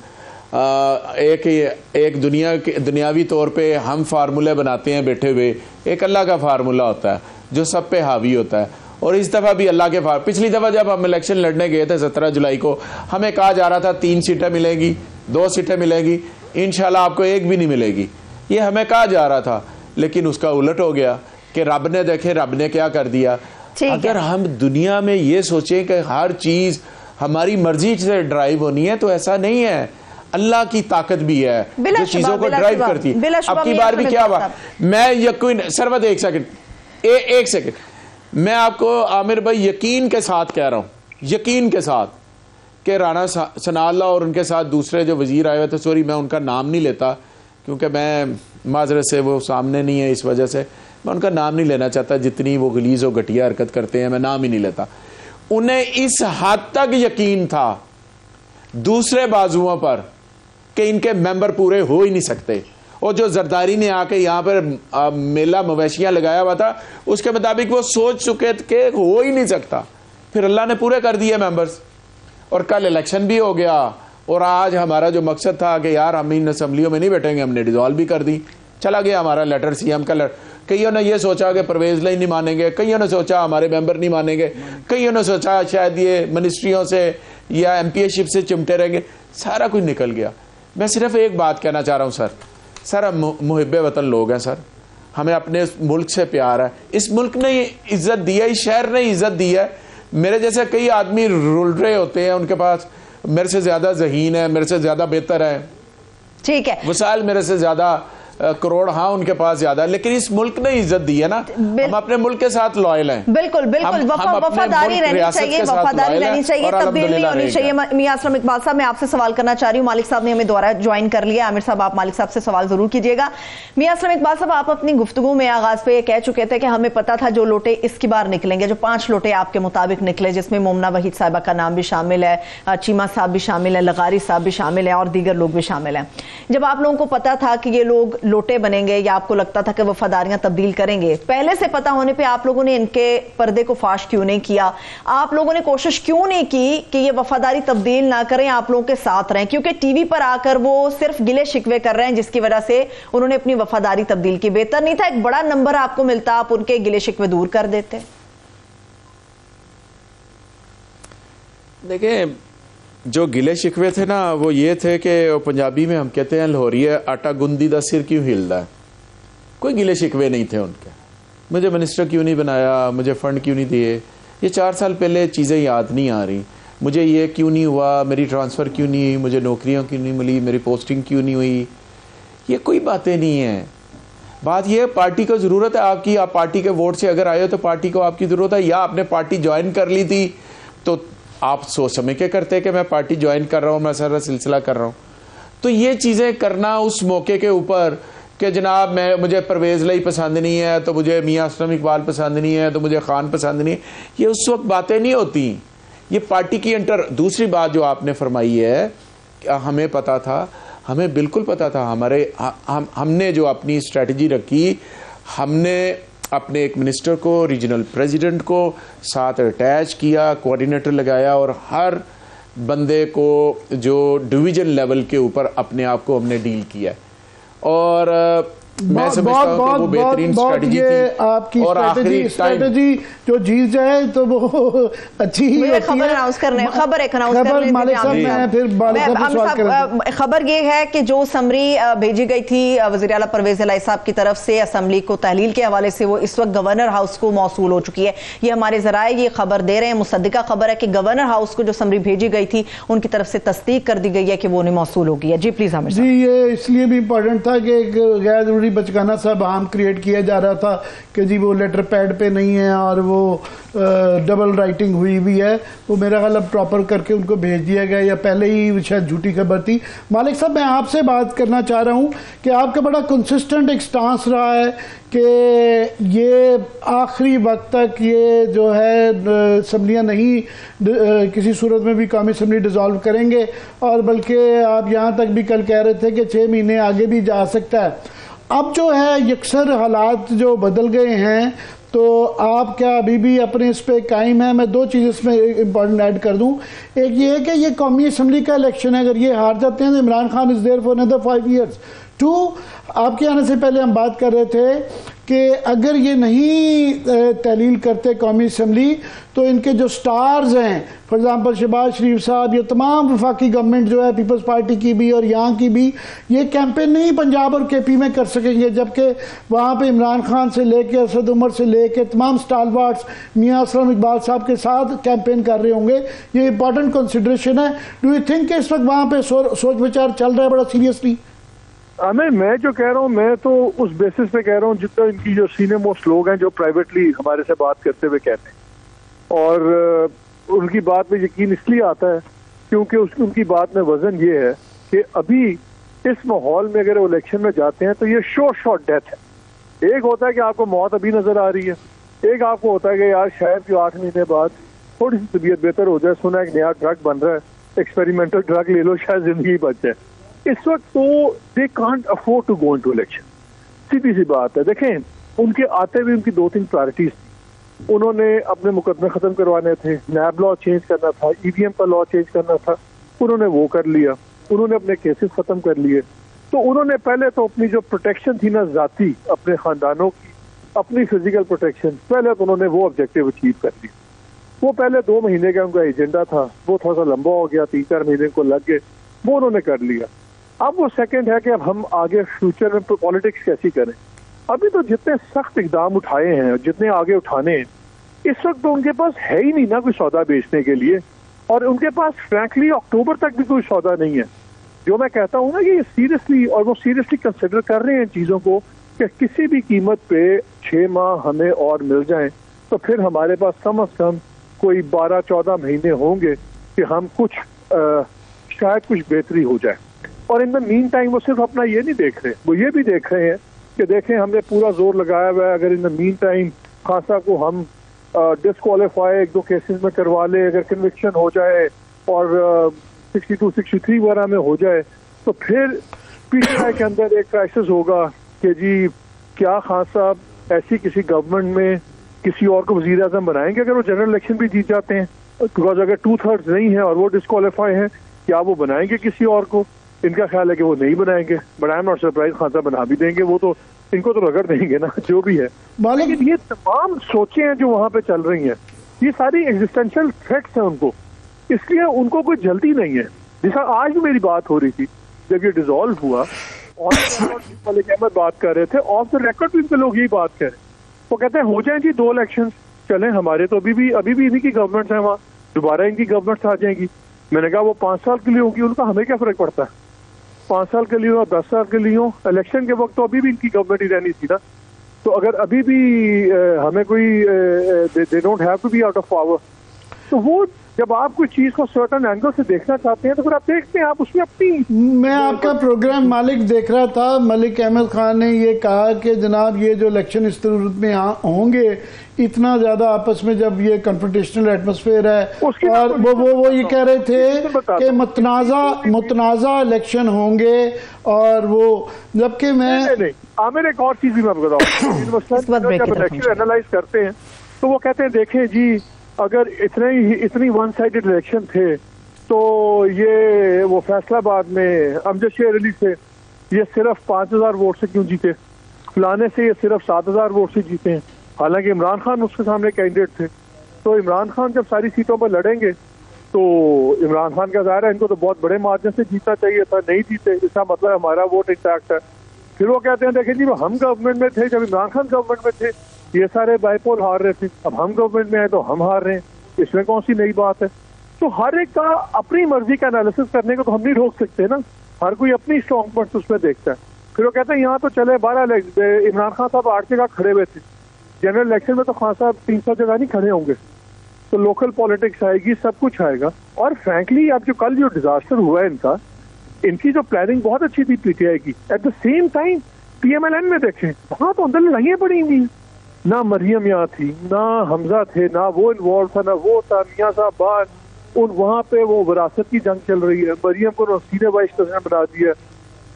एक दुनियावी तौर पे हम फार्मूले बनाते हैं बैठे हुए, एक अल्लाह का फार्मूला होता है जो सब पे हावी होता है। और इस दफ़ा भी अल्लाह के पिछली दफ़ा जब हम इलेक्शन लड़ने गए थे 17 जुलाई को, हमें कहा जा रहा था 3 सीटें मिलेंगी, 2 सीटें मिलेंगी, इंशाल्लाह आपको एक भी नहीं मिलेगी, ये हमें कहा जा रहा था। लेकिन उसका उलट हो गया कि रब ने, देखे रब ने क्या कर दिया। अगर हम दुनिया में ये सोचें कि हर चीज़ हमारी मर्जी से ड्राइव होनी है, तो ऐसा नहीं है। अल्लाह की ताकत भी है जो चीजों को ड्राइव करती है। अब की बार भी क्या हुआ, मैं यकीन, सरवत एक सेकंड, मैं आपको आमिर भाई यकीन के साथ कह रहा हूं, यकीन के साथ, कि राणा सनाअल्लाह और उनके साथ दूसरे जो वजीर आए हुए थे, सॉरी मैं उनका नाम नहीं लेता क्योंकि मैं माजरत से वो सामने नहीं है, इस वजह से मैं उनका नाम नहीं लेना चाहता, जितनी वो गलीज और घटिया हरकत करते हैं मैं नाम ही नहीं लेता। उन्हें इस हद तक यकीन था दूसरे बाजुओं पर कि इनके मेंबर पूरे हो ही नहीं सकते, और जो जरदारी ने आके यहाँ पर मेला मवेशियां लगाया हुआ था, उसके मुताबिक वो सोच चुके थे कि हो ही नहीं सकता। फिर अल्लाह ने पूरे कर दिए मेंबर्स, और कल इलेक्शन भी हो गया। और आज हमारा जो मकसद था कि यार हम इन असम्बलियों में नहीं बैठेंगे, हमने डिजॉल्व भी कर दी, चला गया हमारा लेटर, सीएम का लेटर। कईयों ने ये सोचा कि परवेज लाई नहीं मानेंगे, कईयों ने सोचा हमारे मेंबर नहीं मानेंगे, कईयों ने सोचा शायद ये मिनिस्ट्रियों से या एमपीएशिप से चिमटे रहेंगे, सारा कुछ निकल गया। मैं सिर्फ एक बात कहना चाह रहा हूँ सर, हम मुहिब्बे वतन लोग हैं सर, हमें अपने मुल्क से प्यार है, इस मुल्क ने इज्जत दी है, इस शहर ने इज्जत दी है। मेरे जैसे कई आदमी रुल रहे होते हैं, उनके पास मेरे से ज्यादा ज़हीन है, मेरे से ज्यादा बेहतर है, ठीक है, वसाइल मेरे से ज्यादा करोड़, हाँ उनके पास ज्यादा, लेकिन इस मुल्क ने इज्जत दी है ना, हम अपने मुल्क के साथ लॉयल हैं। बिल्कुल बिल्कुल, वफादारी रहनी चाहिए, वफादारी रहनी चाहिए, तब्दील नहीं होनी चाहिए। मियां असलम इकबाल साहब, मैं आपसे सवाल करना चाह रही हूँ, मालिक साहब ने हमें दोबारा ज्वाइन कर लिया। आमिर साहब, आप मालिक साहब से सवाल जरूर कीजिएगा। मियां असलम इकबाल साहब, आप अपनी गुफ्तगू में आगाज पे ये कह चुके थे कि हमें पता था जो लोटे इसकी बार निकलेंगे, जो 5 लोटे आपके मुताबिक निकले, जिसमें मोमना वहीद साहिबा का नाम भी शामिल है, चीमा साहब भी शामिल है, लगारी साहब भी शामिल है और दीगर लोग भी शामिल हैं। जब आप लोगों को पता था कि ये लोग लोटे बनेंगे, या आपको लगता था कि वफादारियां तब्दील करेंगे, पहले से पता होने पे आप लोगों ने इनके पर्दे को फाश क्यों नहीं किया? आप लोगों ने कोशिश क्यों नहीं की कि ये वफादारी तब्दील ना करें, आप लोगों के साथ रहें? क्योंकि टीवी पर आकर वो सिर्फ गिले शिकवे कर रहे हैं, जिसकी वजह से उन्होंने अपनी वफादारी तब्दील की। बेहतर नहीं था एक बड़ा नंबर आपको मिलता, आप उनके गिले शिकवे दूर कर देते? देखिए, जो गिले शिकवे थे ना, वो ये थे कि पंजाबी में हम कहते हैं लाहौरिया, आटा गुंदी दा सिर क्यों हिलदा है। कोई गिले शिकवे नहीं थे उनके, मुझे मिनिस्टर क्यों नहीं बनाया, मुझे फंड क्यों नहीं दिए। ये 4 साल पहले चीज़ें याद नहीं आ रही। मुझे ये क्यों नहीं हुआ, मेरी ट्रांसफ़र क्यों नहीं हुई, मुझे नौकरियाँ क्यों नहीं मिली, मेरी पोस्टिंग क्यों नहीं हुई, ये कोई बातें नहीं है। बात ये है पार्टी को ज़रूरत है आपकी, आप पार्टी के वोट से अगर आए हो तो पार्टी को आपकी ज़रूरत है, या आपने पार्टी ज्वाइन कर ली थी तो आप सोच समझ के करते कि मैं पार्टी ज्वाइन कर रहा हूँ, मैं सारा सिलसिला कर रहा हूँ। तो ये चीज़ें करना उस मौके के ऊपर कि जनाब मुझे परवेज़ लाई पसंद नहीं है तो मुझे मियाँ असलम इकबाल पसंद नहीं है तो मुझे खान पसंद नहीं है, ये उस वक्त बातें नहीं होती। ये पार्टी की दूसरी बात जो आपने फरमाई है, हमें पता था, हमें बिल्कुल पता था। हमने जो अपनी स्ट्रेटजी रखी, हमने अपने एक मिनिस्टर को, रीजनल प्रेसिडेंट को साथ अटैच किया, कोऑर्डिनेटर लगाया और हर बंदे को जो डिवीजन लेवल के ऊपर अपने आप को हमने डील किया। और मैं समझता हूं कि वो बेहतरीन स्ट्रेटजी थी। आपकी स्ट्रेटजी जो जीत जाए तो वो अच्छी ही होती है। खबर अनाउंस करने खबर ये है कि जो समरी भेजी गई थी वज़ीर आला परवेज़ इलाही साहब की तरफ से असेंबली को तहलील के हवाले से, वो इस वक्त गवर्नर हाउस को मौसूल हो चुकी है। ये हमारे ज़राए ये खबर दे रहे हैं, मुसद्दिका खबर है कि गवर्नर हाउस को जो समरी भेजी गई थी उनकी तरफ से तस्दीक कर दी गई है कि वो उन्हें मौसूल हो गई है। जी प्लीज आमिर। जी, ये इसलिए भी इम्पोर्टेंट था कि गैर जरूरी बचकाना सा बहाम क्रिएट किया जा रहा था कि जी वो लेटर पैड पे नहीं है और वो डबल राइटिंग हुई भी है। वो मेरा ख्याल अब प्रॉपर करके उनको भेज दिया गया, या पहले ही शायद झूठी खबर थी। मालिक साहब, मैं आपसे बात करना चाह रहा हूँ कि आपका बड़ा कंसिस्टेंट एक स्टांस रहा है कि ये आखिरी वक्त तक ये जो है असम्बलियाँ नहीं किसी सूरत में भी कौमी असम्बली डिज़ोल्व करेंगे, और बल्कि आप यहाँ तक भी कल कह रहे थे कि 6 महीने आगे भी जा सकता है। अब जो है यकसर हालात जो बदल गए हैं, तो आप क्या अभी भी अपने इस पे कायम है? मैं 2 चीज़ इसमें इंपॉर्टेंट ऐड कर दूं। एक ये है कि ये कौमी असम्बली का इलेक्शन है, अगर ये हार जाते हैं तो Imran Khan is there for another 5 years। 2, आपके आने से पहले हम बात कर रहे थे कि अगर ये नहीं तहलील करते कौमी असम्बली तो इनके जो स्टार्स हैं, फॉर एग्जांपल शहबाज शरीफ साहब, ये तमाम वफाकी गवर्नमेंट जो है पीपल्स पार्टी की भी और यहाँ की भी, ये कैंपेन नहीं पंजाब और केपी में कर सकेंगे, जबकि वहाँ पे इमरान खान से लेके असद उमर से लेके तमाम स्टालवार्ड्स मियाँ असलम इकबाल साहब के साथ कैंपेन कर रहे होंगे। ये इंपॉर्टेंट कंसिडरेशन है। डू यू थिंक इस वक्त वहाँ पे सोच विचार चल रहा है बड़ा सीरियसली? मैं जो कह रहा हूँ, मैं तो उस बेसिस पे कह रहा हूँ जितना इनकी जो सीनियर मोस्ट लोग हैं जो प्राइवेटली हमारे से बात करते हुए कहते हैं, और उनकी बात में यकीन इसलिए आता है क्योंकि उनकी बात में वजन ये है कि अभी इस माहौल में अगर इलेक्शन में जाते हैं तो ये शॉर्ट डेथ है। एक होता है कि आपको मौत अभी नजर आ रही है, एक आपको होता है कि यार शायद कि 8 महीने बाद थोड़ी सी तबीयत बेहतर हो जाए, सुना एक नया ड्रग बन रहा है, एक्सपेरिमेंटल ड्रग ले लो, शायद जिंदगी बच जाए। इस वक्त तो they can't afford to go into election, सीधी सी बात है। देखें, उनके आते हुए उनकी 2-3 प्रायोरिटीज थी। उन्होंने अपने मुकदमे खत्म करवाने थे, नैब लॉ चेंज करना था, ईवीएम का लॉ चेंज करना था, उन्होंने वो कर लिया। उन्होंने अपने केसेस खत्म कर लिए। तो उन्होंने पहले तो अपनी जो प्रोटेक्शन थी ना जाती, अपने खानदानों की, अपनी फिजिकल प्रोटेक्शन, पहले तो उन्होंने वो ऑब्जेक्टिव अचीव कर लिया। वो पहले 2 महीने का उनका एजेंडा था, वो थोड़ा सा लंबा हो गया, 3-4 महीने को लग गए, वो उन्होंने कर लिया। अब वो सेकंड है कि अब हम आगे फ्यूचर में पॉलिटिक्स कैसी करें। अभी तो जितने सख्त इकदाम उठाए हैं, जितने आगे उठाने हैं, इस वक्त तो उनके पास है ही नहीं ना कोई सौदा बेचने के लिए, और उनके पास फ्रैंकली अक्टूबर तक भी कोई सौदा नहीं है। जो मैं कहता हूँ ना कि सीरियसली, और वो सीरियसली कंसिडर कर रहे हैं चीज़ों को कि किसी भी कीमत पे 6 माह हमें और मिल जाएं तो फिर हमारे पास कम अज कम कोई 12-14 महीने होंगे कि हम कुछ शायद कुछ बेहतरी हो जाए। और इन द मीन टाइम वो सिर्फ अपना ये नहीं देख रहे, वो ये भी देख रहे हैं कि देखें हमने पूरा जोर लगाया हुआ है, अगर इन द मीन टाइम खासा को हम डिस्क्वालीफाई 1-2 केसेस में करवा ले, अगर कन्विक्शन हो जाए और 62-63 वगैरह में हो जाए तो फिर पीटीआई के अंदर एक क्राइसिस होगा कि जी क्या खान साहब ऐसी किसी गवर्नमेंट में किसी और को वजीर आजम बनाएंगे अगर वो जनरल इलेक्शन भी जीत जाते हैं, बिकॉज अगर 2/3 नहीं है और वो डिस्क्वालीफाई है, क्या वो बनाएंगे किसी और को? इनका ख्याल है कि वो नहीं बनाएंगे, but I am not surprise, Khan साहब बना भी देंगे, वो तो इनको तो रगड़ देंगे ना, जो भी है। लेकिन ये तमाम सोचें हैं जो वहां पे चल रही हैं, ये सारी एग्जिस्टेंशियल थ्रेट्स हैं उनको, इसलिए उनको कोई जल्दी नहीं है। जैसा आज भी मेरी बात हो रही थी जब ये डिसॉल्व हुआ, और मलिक अहमद बात कर रहे थे, ऑफ द रिकॉर्ड भी इनके लोग यही बात कह रहे हैं वो कहते हैं हो जाए जी 2 इलेक्शन चले, हमारे तो अभी भी इन्हीं की गवर्नमेंट है, वहाँ दोबारा इनकी गवर्नमेंट आ जाएगी। मैंने कहा वो 5 साल के लिए होगी, उनका हमें क्या फर्क पड़ता है, 5 साल के लिए हो 10 साल के लिए हो, इलेक्शन के वक्त तो अभी भी इनकी गवर्नमेंट ही रहनी थी ना। तो अगर अभी भी हमें कोई they don't have to be out of power, तो वो जब आप कोई चीज को सर्टन एंगल से देखना चाहते हैं तो फिर आप देखते हैं, आप उसमें अपनी। मैं आपका प्रोग्राम मालिक देख रहा था, मलिक अहमद खान ने ये कहा कि जनाब ये जो इलेक्शन इस सूरत में होंगे, इतना ज्यादा आपस में जब ये कन्फ्रंटेशनल एटमॉस्फेयर है, और वो ये कह रहे थे कि मुतनाज़ा इलेक्शन होंगे, और वो जबकि मैं आमिर एक और चीज भी मैं बताऊँ, जब इलेक्शन एनालाइज करते हैं तो वो कहते हैं देखें जी अगर इतनी वन साइडेड इलेक्शन थे तो ये वो फैसलाबाद में अमजद शेर अली से ये सिर्फ 5000 वोट से क्यों जीते, फलाने से ये सिर्फ 7000 वोट से जीते हैं, हालांकि इमरान खान उसके सामने कैंडिडेट थे। तो इमरान खान जब सारी सीटों पर लड़ेंगे तो इमरान खान का ज़ाहिर है इनको तो बहुत बड़े मार्जिन से जीतना चाहिए था, नहीं जीते, इसका मतलब हमारा वोट इंटैक्ट है। फिर वो कहते हैं देखें जी हम गवर्नमेंट में थे, जब इमरान खान गवर्नमेंट में थे ये सारे बाईपोल हार रहे थे, अब हम गवर्नमेंट में आए तो हम हार रहे हैं, इसमें कौन सी नई बात है। तो हर एक का अपनी मर्जी का एनालिसिस करने को तो हम नहीं रोक सकते ना, हर कोई अपनी स्ट्रॉन्ग पॉइंट उसमें देखता है। फिर वो कहते हैं यहाँ तो चले 12 इमरान खान साहब 8 जगह खड़े हुए थे, जनरल इलेक्शन में तो खान साहब 300 जगह नहीं खड़े होंगे, तो लोकल पॉलिटिक्स आएगी, सब कुछ आएगा। और फ्रैंकली अब जो कल जो डिजास्टर हुआ है इनकी जो प्लानिंग बहुत अच्छी थी पीटीआई की। At the same time PMLN में देखें वहां तो अंदर लड़ाइयां पड़ी हुई, ना मरियम यहाँ थी, ना हमजा थे, ना वो इन्वॉल्व था, ना वो था, मियाँ साहब बान वहाँ पे वो विरासत की जंग चल रही है। मरियम को सीनियर वाइस प्रेसिडेंट बना दिया,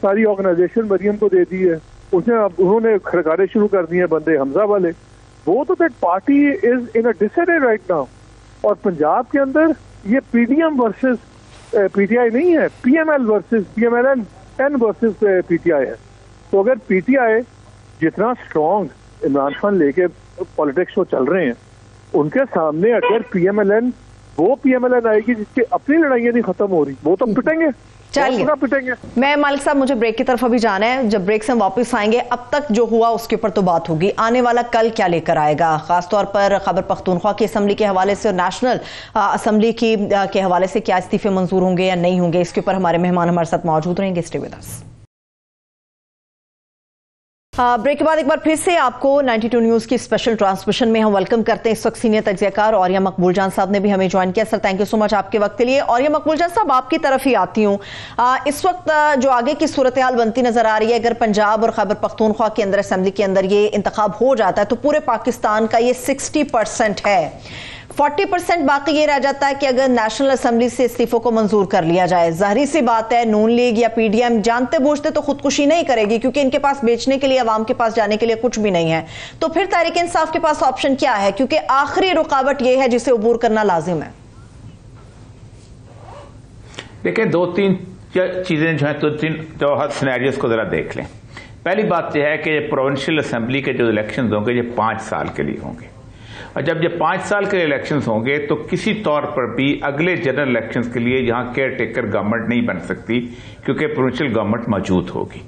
सारी ऑर्गेनाइजेशन मरियम को दे दी है, उन्होंने खड़कारे शुरू कर दिए बंदे हमजा वाले। वो तो that party is in a disorder right now. और पंजाब के अंदर ये पीडीएम वर्सेस पीटीआई नहीं है, PML versus PMLN versus PTI है। तो अगर पीटीआई जितना स्ट्रॉन्ग इमरान खान लेके पॉलिटिक्स को चल रहे हैं, उनके सामने अगर पीएमएलएन आएगी जिसकी अपनी लड़ाइयां नहीं खत्म हो रही, वो तो पिटेंगे, चलिए मैं मालिक साहब मुझे ब्रेक की तरफ अभी जाना है, जब ब्रेक से हम वापस आएंगे अब तक जो हुआ उसके ऊपर तो बात होगी, आने वाला कल क्या लेकर आएगा, खासतौर पर खैबर पख्तूनख्वा की असम्बली के हवाले से और नेशनल असम्बली के हवाले से क्या इस्तीफे मंजूर होंगे या नहीं होंगे, इसके ऊपर हमारे मेहमान हमारे साथ मौजूद रहेंगे। Stay with us. ब्रेक के बाद एक बार फिर से आपको 92 न्यूज़ की स्पेशल ट्रांसमिशन में हम वेलकम करते हैं। इस वक्त सीनियर तज्ज़ियाकार औरिया मकबूल जान साहब ने भी हमें ज्वाइन किया। Sir thank you so much आपके वक्त के लिए। औरिया मकबूल जान साहब आपकी तरफ ही आती हूँ, इस वक्त जो आगे की सूरत हाल बनती नजर आ रही है, अगर पंजाब और खैबर पख्तूनख्वा के अंदर असेंबली के अंदर ये इंतखाब हो जाता है तो पूरे पाकिस्तान का ये 60% है, 40% बाकी ये रह जाता है कि अगर नेशनल असेंबली से इस्तीफों को मंजूर कर लिया जाए। जाहिर सी बात है नून लीग या पीडीएम जानते बूझते तो खुदकुशी नहीं करेगी, क्योंकि इनके पास बेचने के लिए, अवाम के पास जाने के लिए कुछ भी नहीं है। तो फिर तहरीक इंसाफ के पास ऑप्शन क्या है, क्योंकि आखिरी रुकावट यह है जिसे अबूर करना लाजिम है। देखिए 2-3 चीजें जो है, 2-3 जो सिनेरियोस को जरा देख लें। पहली बात यह है कि प्रोविंशियल असेंबली के जो इलेक्शन होंगे ये 5 साल के लिए होंगे, और जब ये 5 साल के इलेक्शंस होंगे तो किसी तौर पर भी अगले जनरल इलेक्शंस के लिए यहाँ केयर टेकर गवर्नमेंट नहीं बन सकती, क्योंकि प्रोविंशियल गवर्नमेंट मौजूद होगी।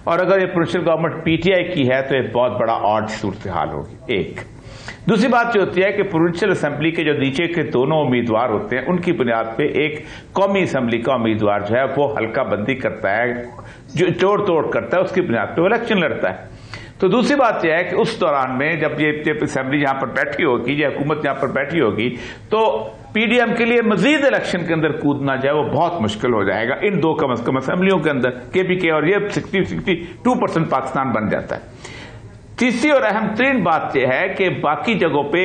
और अगर ये प्रोविंशियल गवर्नमेंट पीटीआई की है तो ये बहुत बड़ा ऑड सूरत हाल होगी। एक दूसरी बात जो होती है कि प्रोविंशियल असेंबली के जो नीचे के दोनों उम्मीदवार होते हैं उनकी बुनियाद पे एक कौमी असेंबली का उम्मीदवार जो है वो हल्का बंदी करता है, जो जोड़ तोड़ करता है, उसकी बुनियाद पे वो इलेक्शन लड़ता है। तो दूसरी बात यह है कि उस दौरान में जब ये असेंबली यहां पर बैठी होगी या हुकूमत यहां पर बैठी होगी तो पीडीएम के लिए मजीद इलेक्शन के अंदर कूदना जाए वो बहुत मुश्किल हो जाएगा इन दो कम अज कम असेंबलियों के अंदर, केपीके और ये 62% पाकिस्तान बन जाता है। तीसरी और अहम तरीन बात यह है कि बाकी जगहों पे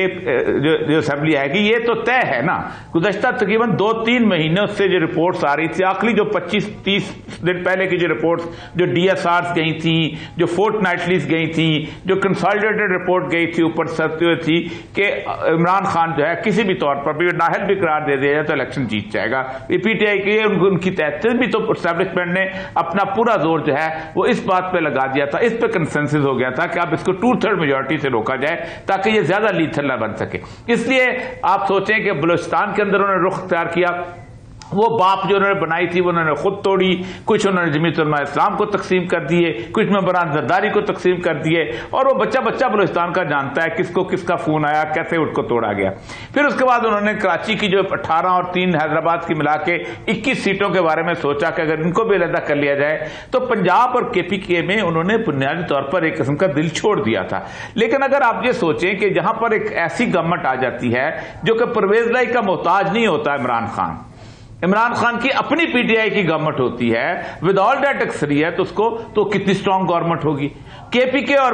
जो असेंबली आएगी ये तो तय है ना, गुज़श्ता तकरीबन 2-3 महीनों से जो रिपोर्ट्स आ रही थी, आखिरी जो 25-30 दिन पहले की जो रिपोर्ट्स जो डीएसआर गई थी, जो फोर्टनाइटलीज गई थी, जो कंसोलिडेटेड रिपोर्ट गई थी ऊपर सरते हुए थी कि इमरान खान जो है किसी भी तौर पर भी नाहल भी करार दे दिया जाए तो इलेक्शन जीत जाएगा। पीटीआई की उनकी तहत भी तो एस्टैब्लिशमेंट ने अपना पूरा जोर जो है वो इस बात पर लगा दिया था, इस पर कंसेंसस हो गया था कि अब इसको 2/3 मेजॉरिटी से रोका जाए ताकि ये ज्यादा लीथल ना बन सके। इसलिए आप सोचें कि बलूचिस्तान के अंदर उन्होंने रुख इख्तियार किया, वो बाप जो उन्होंने बनाई थी वो उन्होंने खुद तोड़ी, कुछ उन्होंने जमीयत उलमा इस्लाम को तकसीम कर दिए, कुछ मेंबरान जरदारी को तकसीम कर दिए, और वो बच्चा बच्चा बलूचिस्तान का जानता है किसको किसका फोन आया, कैसे उसको तोड़ा गया। फिर उसके बाद उन्होंने कराची की जो 18 और 3 हैदराबाद की मिला के 21 सीटों के बारे में सोचा कि अगर इनको भी अलग कर लिया जाए, तो पंजाब और KPK में उन्होंने बुनियादी तौर पर एक किस्म का दिल छोड़ दिया था। लेकिन अगर आप ये सोचें कि जहां पर एक ऐसी गवर्नमेंट आ जाती है जो कि परवेज लाई का मोहताज नहीं होता, इमरान खान की अपनी PTI की गवर्नमेंट होती है विद ऑल दैट अक्सरियत, उसको तो कितनी स्ट्रांग गवर्नमेंट होगी। KPK और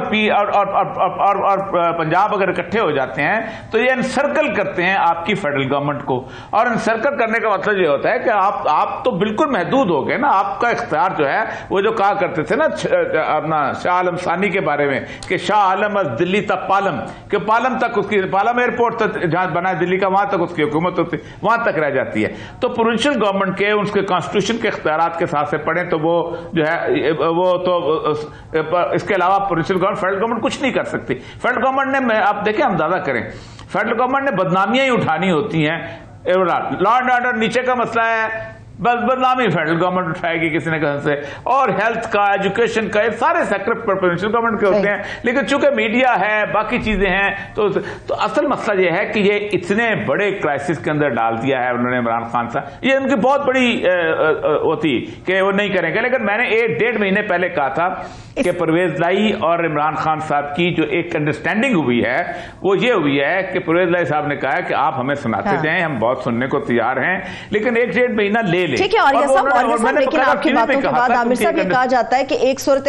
पंजाब अगर इकट्ठे हो जाते हैं तो ये एनसर्कल करते हैं आपकी फेडरल गवर्नमेंट को, और एनसर्कल करने का मतलब ये होता है कि आप तो बिल्कुल महदूद हो गए ना, आपका इख्तियार जो है वो जो कहा करते थे ना अपना शाह आलम सानी के बारे में कि शाह आलम दिल्ली तक पालम, कि पालम तक उसकी, पालम एयरपोर्ट तक जहां बना दिल्ली का, वहां तक उसकी हुकूमत होती, वहां तक रह जाती है। तो प्रोविंशियल गवर्नमेंट के उसके कॉन्स्टिट्यूशन के इख्तियारात के साथ से पढ़े तो वो जो है वो तो इसके अलावा प्रोविंशियल गवर्नमेंट, फेडरल गवर्नमेंट कुछ नहीं कर सकती। फेडरल गवर्नमेंट ने, आप देखें हम दादा करें, फेडरल गवर्नमेंट ने बदनामियां ही उठानी होती हैं। लॉ एंड ऑर्डर नीचे का मसला है, बस बदनामी फेडरल गवर्नमेंट उठाएगी किसी न किसी से, और हेल्थ का, एजुकेशन का, ये सारे सेक्टर पर प्रोविंशियल गवर्नमेंट के होते हैं। लेकिन चूंकि मीडिया है, बाकी चीजें हैं, तो असल मसला ये है कि ये इतने बड़े क्राइसिस के अंदर डाल दिया है उन्होंने इमरान खान साहब। ये उनकी बहुत बड़ी होती कि वो नहीं करेंगे। लेकिन मैंने 1-1.5 महीने पहले कहा था कि परवेज लाई और इमरान खान साहब की जो एक अंडरस्टैंडिंग हुई है वो ये हुई है कि परवेज लाई साहब ने कहा है कि आप हमें सुनाते जाएं, हम बहुत सुनने को तैयार हैं, लेकिन 1-1.5 महीना ले लें। ठीक है, और साहब, लेकिन आपकी बातों के बाद आमिर साहब ये कहा जाता है कि एक सूरत,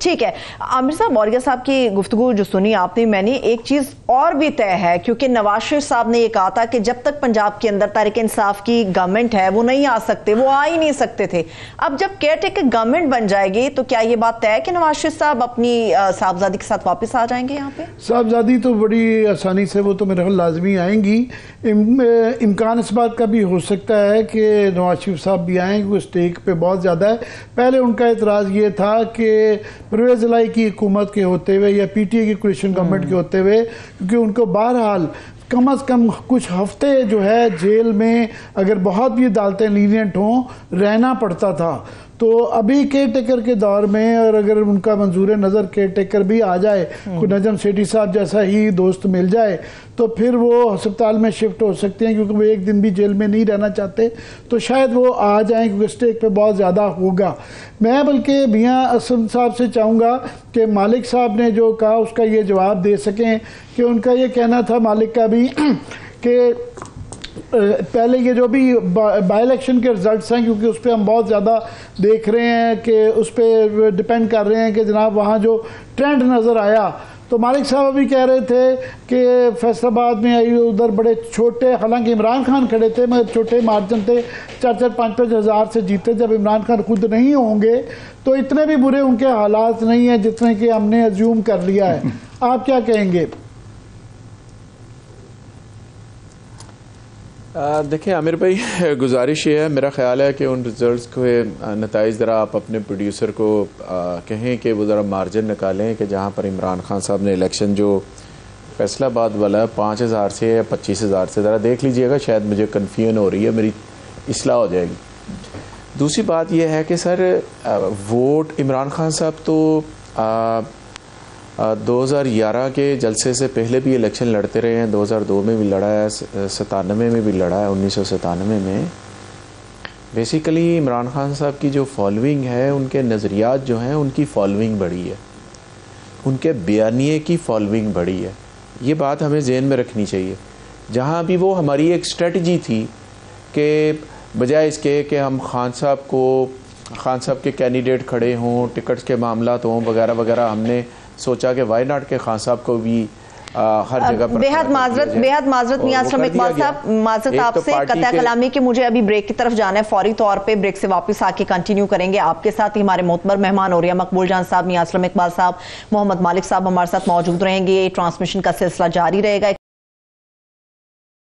ठीक है आमिर साहब, मौर्य साहब की गुफ्तगू जो सुनी आपने, मैंने एक चीज और भी तय है, क्योंकि नवाज शरीफ साहब ने ये कहा था कि जब तक पंजाब के अंदर तहरीक इंसाफ की गवर्नमेंट है वो नहीं आ सकते, वो आ ही नहीं सकते थे। अब जब केयरटेकर गवर्नमेंट बन जाएगी तो क्या ये बात तय है कि नवाज शरीफ साहब अपनी साहबजादी के साथ वापस आ जाएंगे यहाँ पे? साहबजादी तो बड़ी आसानी से वो तो मेरे ख्याल लाजमी आएंगी। इम्कान इस बात का भी हो सकता है कि नवाज शरीफ साहब भी आएंगे, क्योंकि स्टेक पे बहुत ज़्यादा है। पहले उनका एतराज़ ये था कि परवेज लाई की हुकूमत के होते हुए या PTI की कोalition गवर्नमेंट के होते हुए, क्योंकि उनको बहरहाल कम अज़ कम कुछ हफ्ते जो है जेल में, अगर बहुत भी अदालतें लीनियंट हों, रहना पड़ता था। तो अभी केयर टेकर के दौर में, और अगर उनका मंजूर नज़र केयर टेकर भी आ जाए, कोई नजम सेठी साहब जैसा ही दोस्त मिल जाए, तो फिर वो अस्पताल में शिफ्ट हो सकते हैं, क्योंकि वो एक दिन भी जेल में नहीं रहना चाहते, तो शायद वो आ जाएं, क्योंकि स्टेक पे बहुत ज़्यादा होगा। मैं बल्कि मियां असद साहब से चाहूँगा कि मालिक साहब ने जो कहा उसका ये जवाब दे सकें, कि उनका ये कहना था मालिक का भी कि पहले ये जो भी बाई इलेक्शन के रिजल्ट्स हैं, क्योंकि उस पर हम बहुत ज़्यादा देख रहे हैं कि उस पर डिपेंड कर रहे हैं कि जनाब वहाँ जो ट्रेंड नज़र आया, तो मालिक साहब अभी कह रहे थे कि फैसलाबाद में आई उधर बड़े छोटे, हालांकि इमरान खान खड़े थे मगर छोटे मार्जिन थे, 4-5 हज़ार से जीते। जब इमरान खान खुद नहीं होंगे तो इतने भी बुरे उनके हालात नहीं हैं जितने कि हमने अज्यूम कर लिया है। आप क्या कहेंगे? देखिए आमिर भाई, गुजारिश ये है, मेरा ख्याल है कि उन रिजल्ट्स के नताइज ज़रा आप अपने प्रोड्यूसर को कहें कि वो ज़रा मार्जिन निकालें कि जहाँ पर इमरान खान साहब ने इलेक्शन जो फैसलाबाद वाला 5,000 से या 25,000 से, ज़रा देख लीजिएगा, शायद मुझे कन्फ्यूजन हो रही है, मेरी इस्लाह हो जाएगी। दूसरी बात यह है कि सर वोट इमरान खान साहब तो 2011 के जलसे से पहले भी इलेक्शन लड़ते रहे हैं, 2002 में भी लड़ा है, 97 में भी लड़ा है, 1997 में। बेसिकली इमरान खान साहब की जो फॉलोइंग है, उनके नज़रियात जो हैं उनकी फॉलोइंग बढ़ी है, उनके बयानिए की फॉलोइंग बढ़ी है। ये बात हमें जहन में रखनी चाहिए। जहाँ भी वो हमारी एक स्ट्रेटजी थी कि बजाय इसके कि हम खान साहब के कैंडिडेट खड़े हों, टिकट्स के मामला हों वगैरह वगैरह, हमने सोचा कि वाई नॉट के खान साहब को भी हर जगह पर। बेहद माजरत मियां असलम इकबाल साहब, माजरत आपसे कतई कलामी कि मुझे अभी ब्रेक की तरफ जाना है, फौरी तौर पे ब्रेक से वापस आके कंटिन्यू करेंगे। आपके साथ ही हमारे मोतबर मेहमान ओरिया मकबूल जान साहब, मियां असलम इकबाल साहब, मोहम्मद मालिक साहब हमारे साथ मौजूद रहेंगे। ट्रांसमिशन का सिलसिला जारी रहेगा।